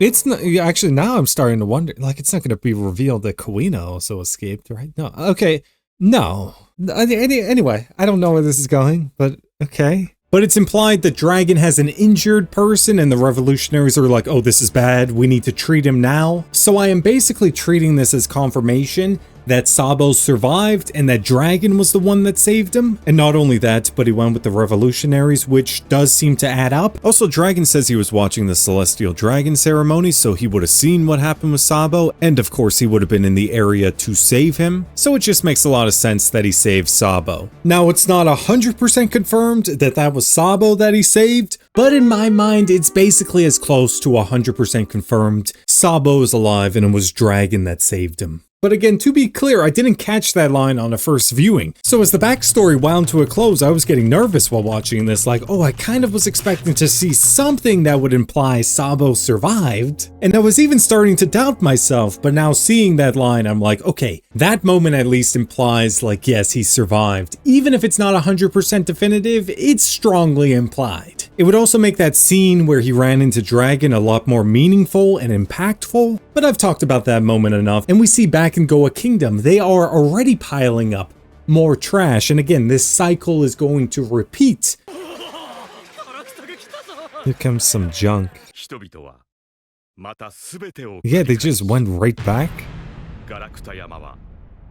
It's not, actually now I'm starting to wonder, like it's not going to be revealed that Kuina also escaped, right? No, okay. No. Anyway, I don't know where this is going, but okay. But it's implied that Dragon has an injured person and the revolutionaries are like, oh, this is bad, we need to treat him now. So I am basically treating this as confirmation that Sabo survived and that Dragon was the one that saved him. And not only that, but he went with the revolutionaries, which does seem to add up. Also, Dragon says he was watching the Celestial Dragon ceremony, so he would have seen what happened with Sabo, and of course he would have been in the area to save him. So it just makes a lot of sense that he saved Sabo. Now, it's not 100% confirmed that that was Sabo that he saved, but in my mind, it's basically as close to 100% confirmed Sabo is alive and it was Dragon that saved him. But again, to be clear, I didn't catch that line on a first viewing. So as the backstory wound to a close, I was getting nervous while watching this, like, oh, I kind of was expecting to see something that would imply Sabo survived. And I was even starting to doubt myself, but now seeing that line, I'm like, okay, that moment at least implies, like, yes, he survived. Even if it's not 100% definitive, it's strongly implied. It would also make that scene where he ran into Dragon a lot more meaningful and impactful, but I've talked about that moment enough, and we see back in Goa Kingdom, they are already piling up more trash, and again, this cycle is going to repeat. Here comes some junk. Yeah, they just went right back.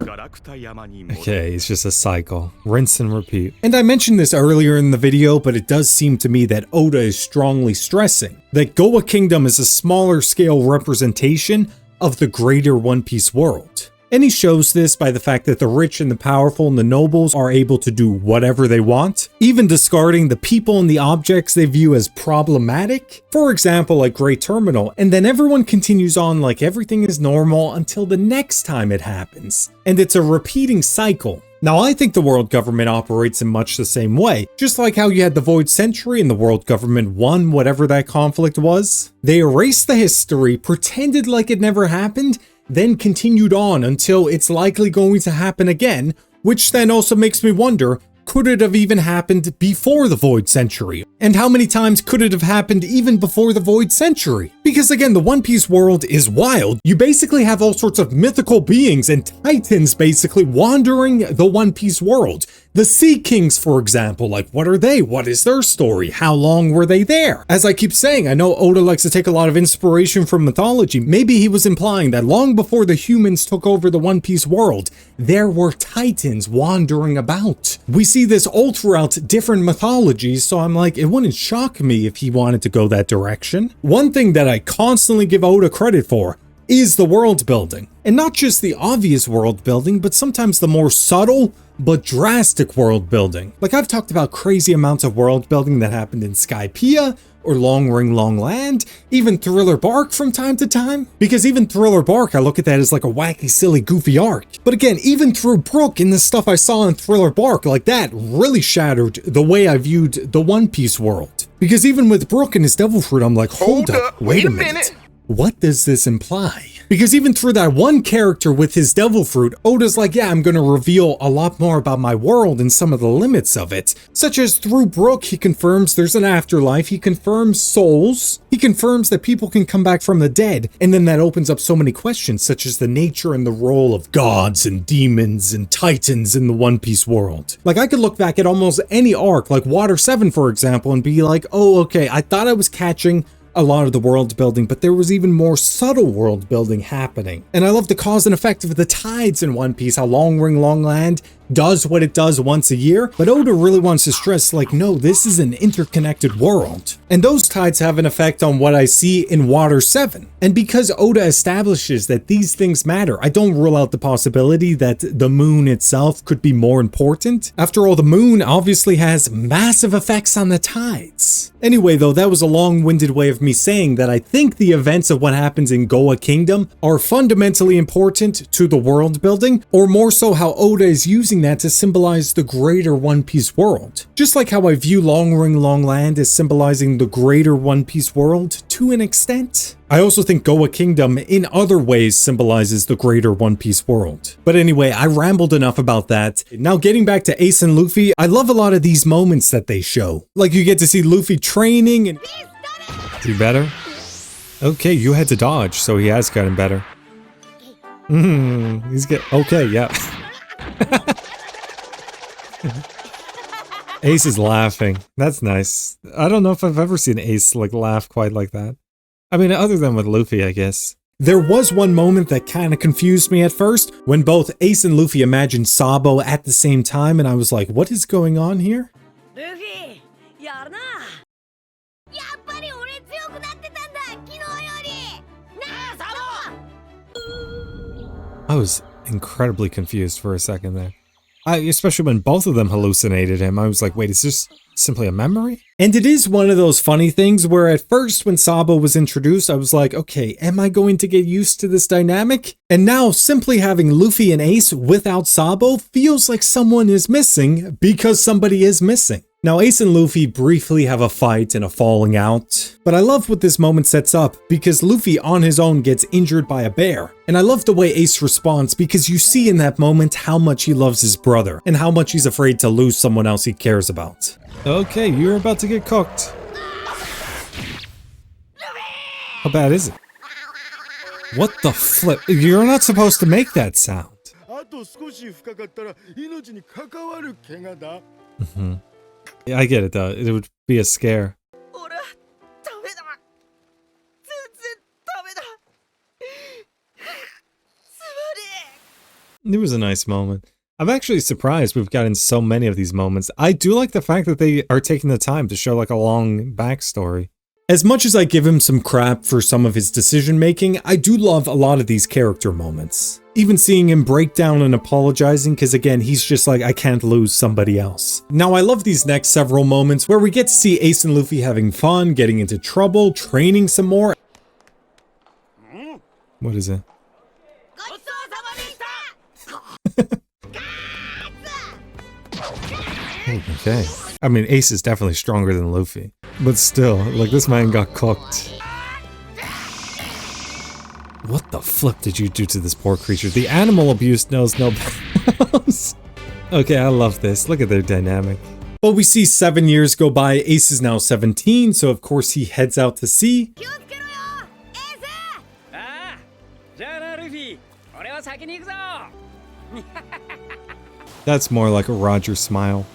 Okay, it's just a cycle. Rinse and repeat. And I mentioned this earlier in the video, but it does seem to me that Oda is strongly stressing that Goa Kingdom is a smaller scale representation of the greater One Piece world. And he shows this by the fact that the rich and the powerful and the nobles are able to do whatever they want, even discarding the people and the objects they view as problematic. For example, like Great Terminal, and then everyone continues on like everything is normal until the next time it happens. And it's a repeating cycle. Now, I think the world government operates in much the same way, just like how you had the Void Century and the world government won whatever that conflict was. They erased the history, pretended like it never happened, then continued on until it's likely going to happen again, which then also makes me wonder, could it have even happened before the Void Century? And how many times could it have happened even before the Void Century? Because again, the One Piece world is wild. You basically have all sorts of mythical beings and titans basically wandering the One Piece world. The Sea Kings, for example, like what are they? What is their story? How long were they there? As I keep saying, I know Oda likes to take a lot of inspiration from mythology. Maybe he was implying that long before the humans took over the One Piece world, there were titans wandering about. We see this all throughout different mythologies, so I'm like, it wouldn't shock me if he wanted to go that direction. One thing that I constantly give Oda credit for is the world building. And not just the obvious world building, but sometimes the more subtle but drastic world building. Like I've talked about crazy amounts of world building that happened in Skypiea, or Long Ring Long Land, even Thriller Bark from time to time. Because even Thriller Bark, I look at that as like a wacky, silly, goofy arc. But again, even through Brook and the stuff I saw in Thriller Bark, like that really shattered the way I viewed the One Piece world. Because even with Brook and his Devil Fruit, I'm like, hold up, wait a minute. What does this imply? Because even through that one character with his Devil Fruit, Oda's like, yeah, I'm gonna reveal a lot more about my world and some of the limits of it. Such as through Brook, he confirms there's an afterlife, he confirms souls, he confirms that people can come back from the dead, and then that opens up so many questions, such as the nature and the role of gods and demons and titans in the One Piece world. Like I could look back at almost any arc, like Water 7 for example, and be like, oh, okay, I thought I was catching a lot of the world building, but there was even more subtle world building happening. And I love the cause and effect of the tides in One Piece, how Long Ring Long Land does what it does once a year, but Oda really wants to stress like, no, this is an interconnected world. And those tides have an effect on what I see in Water 7. And because Oda establishes that these things matter, I don't rule out the possibility that the moon itself could be more important. After all, the moon obviously has massive effects on the tides. Anyway though, that was a long-winded way of me saying that I think the events of what happens in Goa Kingdom are fundamentally important to the world building, or more so how Oda is using that to symbolize the greater One Piece world. Just like how I view Long Ring Long Land as symbolizing the greater One Piece world to an extent. I also think Goa Kingdom in other ways symbolizes the greater One Piece world. But anyway, I rambled enough about that. Now getting back to Ace and Luffy, I love a lot of these moments that they show. Like you get to see Luffy training and... Is he better? Okay, you had to dodge, so he has gotten better. He's okay, yeah. Ace is laughing. That's nice. I don't know if I've ever seen Ace like laugh quite like that. I mean, other than with Luffy, I guess. There was one moment that kind of confused me at first, when both Ace and Luffy imagined Sabo at the same time, and I was like, what is going on here? Luffy, I was incredibly confused for a second there. Especially when both of them hallucinated him. I was like, wait, is this simply a memory? And it is one of those funny things where at first when Sabo was introduced, I was like, okay, am I going to get used to this dynamic? And now simply having Luffy and Ace without Sabo feels like someone is missing because somebody is missing. Now, Ace and Luffy briefly have a fight and a falling out, but I love what this moment sets up because Luffy on his own gets injured by a bear. And I love the way Ace responds because you see in that moment how much he loves his brother and how much he's afraid to lose someone else he cares about. Okay, you're about to get cooked. How bad is it? What the flip? You're not supposed to make that sound. Yeah, I get it though. It would be a scare. It was a nice moment. I'm actually surprised we've gotten so many of these moments. I do like the fact that they are taking the time to show like a long backstory. As much as I give him some crap for some of his decision making, I do love a lot of these character moments. Even seeing him break down and apologizing because again, he's just like, I can't lose somebody else. Now I love these next several moments where we get to see Ace and Luffy having fun, getting into trouble, training some more. What is it? Okay. I mean, Ace is definitely stronger than Luffy. But still, like, this man got cooked. What the flip did you do to this poor creature? The animal abuse knows no bounds. Okay, I love this. Look at their dynamic. Well, we see 7 years go by. Ace is now 17, so of course he heads out to sea. That's more like a Roger smile.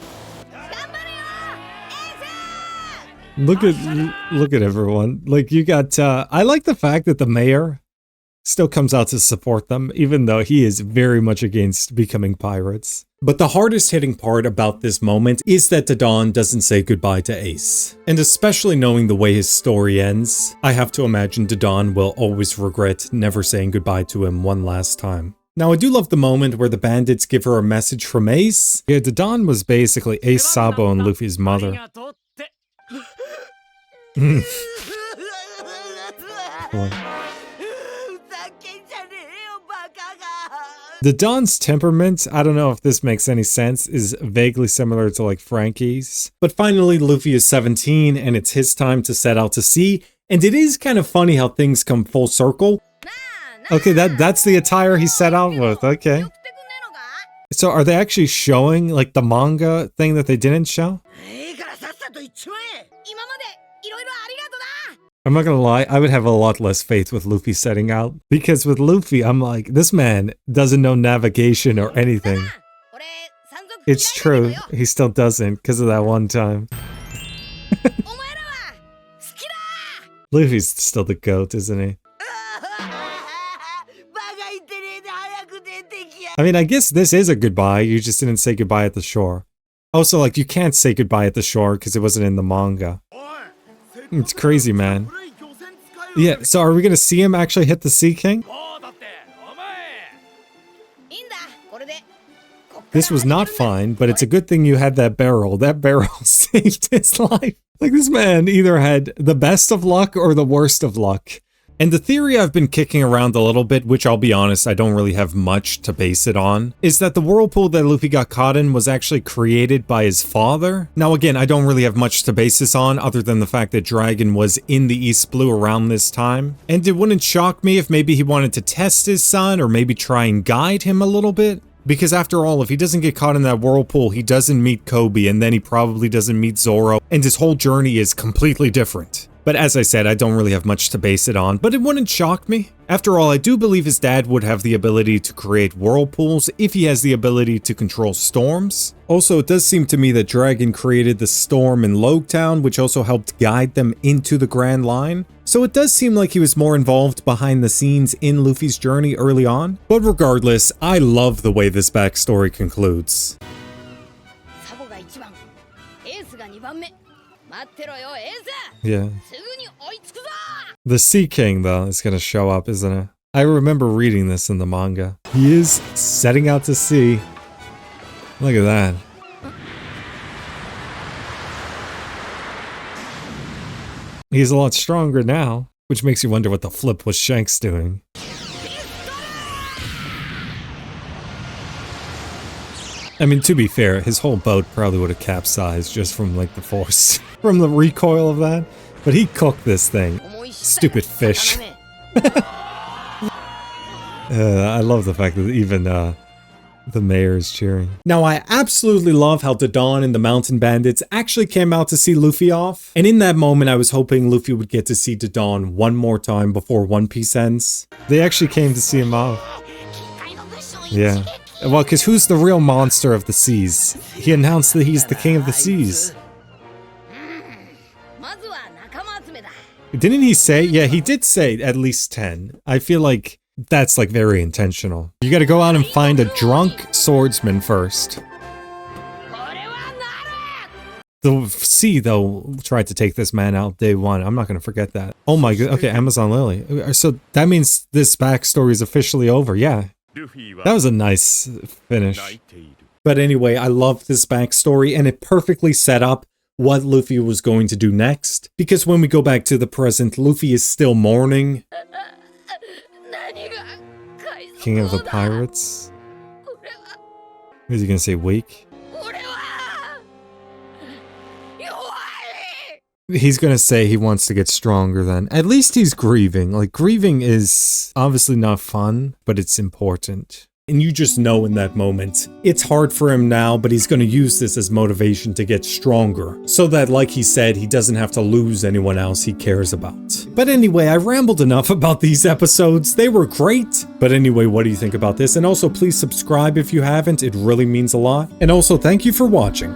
Look at everyone. Like, you got, I like the fact that the mayor still comes out to support them, even though he is very much against becoming pirates. But the hardest hitting part about this moment is that Dadan doesn't say goodbye to Ace. And especially knowing the way his story ends, I have to imagine Dadan will always regret never saying goodbye to him one last time. Now, I do love the moment where the bandits give her a message from Ace. Yeah, Dadan was basically Ace, Sabo, and Luffy's mother. Dadan's temperament, I don't know if this makes any sense, is vaguely similar to like Frankie's. But finally, Luffy is 17 and it's his time to set out to sea. And it is kind of funny how things come full circle. Okay, that's the attire he set out with, okay. So are they actually showing like the manga thing that they didn't show? I'm not gonna lie, I would have a lot less faith with Luffy setting out. Because with Luffy, I'm like, this man doesn't know navigation or anything. It's true, he still doesn't because of that one time. Luffy's still the GOAT, isn't he? I mean, I guess this is a goodbye, you just didn't say goodbye at the shore. Also, like, you can't say goodbye at the shore because it wasn't in the manga. It's crazy, man. Yeah, so are we gonna see him actually hit the Sea King? This was not fine, but it's a good thing you had that barrel. That barrel saved his life. Like, this man either had the best of luck or the worst of luck. And the theory I've been kicking around a little bit, which I'll be honest, I don't really have much to base it on, is that the whirlpool that Luffy got caught in was actually created by his father. Now again, I don't really have much to base this on other than the fact that Dragon was in the East Blue around this time. And it wouldn't shock me if maybe he wanted to test his son or maybe try and guide him a little bit. Because after all, if he doesn't get caught in that whirlpool, he doesn't meet Kobe and then he probably doesn't meet Zoro and his whole journey is completely different. But as I said, I don't really have much to base it on, but it wouldn't shock me. After all, I do believe his dad would have the ability to create whirlpools if he has the ability to control storms. Also, it does seem to me that Dragon created the storm in Logtown, which also helped guide them into the Grand Line. So it does seem like he was more involved behind the scenes in Luffy's journey early on. But regardless, I love the way this backstory concludes. Yeah. The Sea King, though, is gonna show up, isn't it? I remember reading this in the manga. He is setting out to sea. Look at that. He's a lot stronger now, which makes you wonder what the flip was Shanks doing. I mean, to be fair, his whole boat probably would have capsized just from like the force, from the recoil of that. But he cooked this thing. Stupid fish. I love the fact that even the mayor is cheering. Now, I absolutely love how Dadan and the Mountain Bandits actually came out to see Luffy off. And in that moment, I was hoping Luffy would get to see Dadan one more time before One Piece ends. They actually came to see him off. Yeah. Well, because who's the real monster of the seas? He announced that he's the king of the seas. Didn't he say? Yeah, he did say at least 10. I feel like that's like very intentional. You gotta go out and find a drunk swordsman first. The sea, though, tried to take this man out day one. I'm not gonna forget that. Oh my god. Okay, Amazon Lily. So that means this backstory is officially over. Yeah. That was a nice finish. But anyway, I love this backstory, and it perfectly set up what Luffy was going to do next. Because when we go back to the present, Luffy is still mourning. King of the Pirates? Is he gonna say weak? He's gonna say he wants to get stronger then. At least he's grieving. Like, grieving is obviously not fun, but it's important. And you just know in that moment, it's hard for him now, but he's gonna use this as motivation to get stronger. So that, like he said, he doesn't have to lose anyone else he cares about. But anyway, I rambled enough about these episodes. They were great. But anyway, what do you think about this? And also, please subscribe if you haven't. It really means a lot. And also, thank you for watching.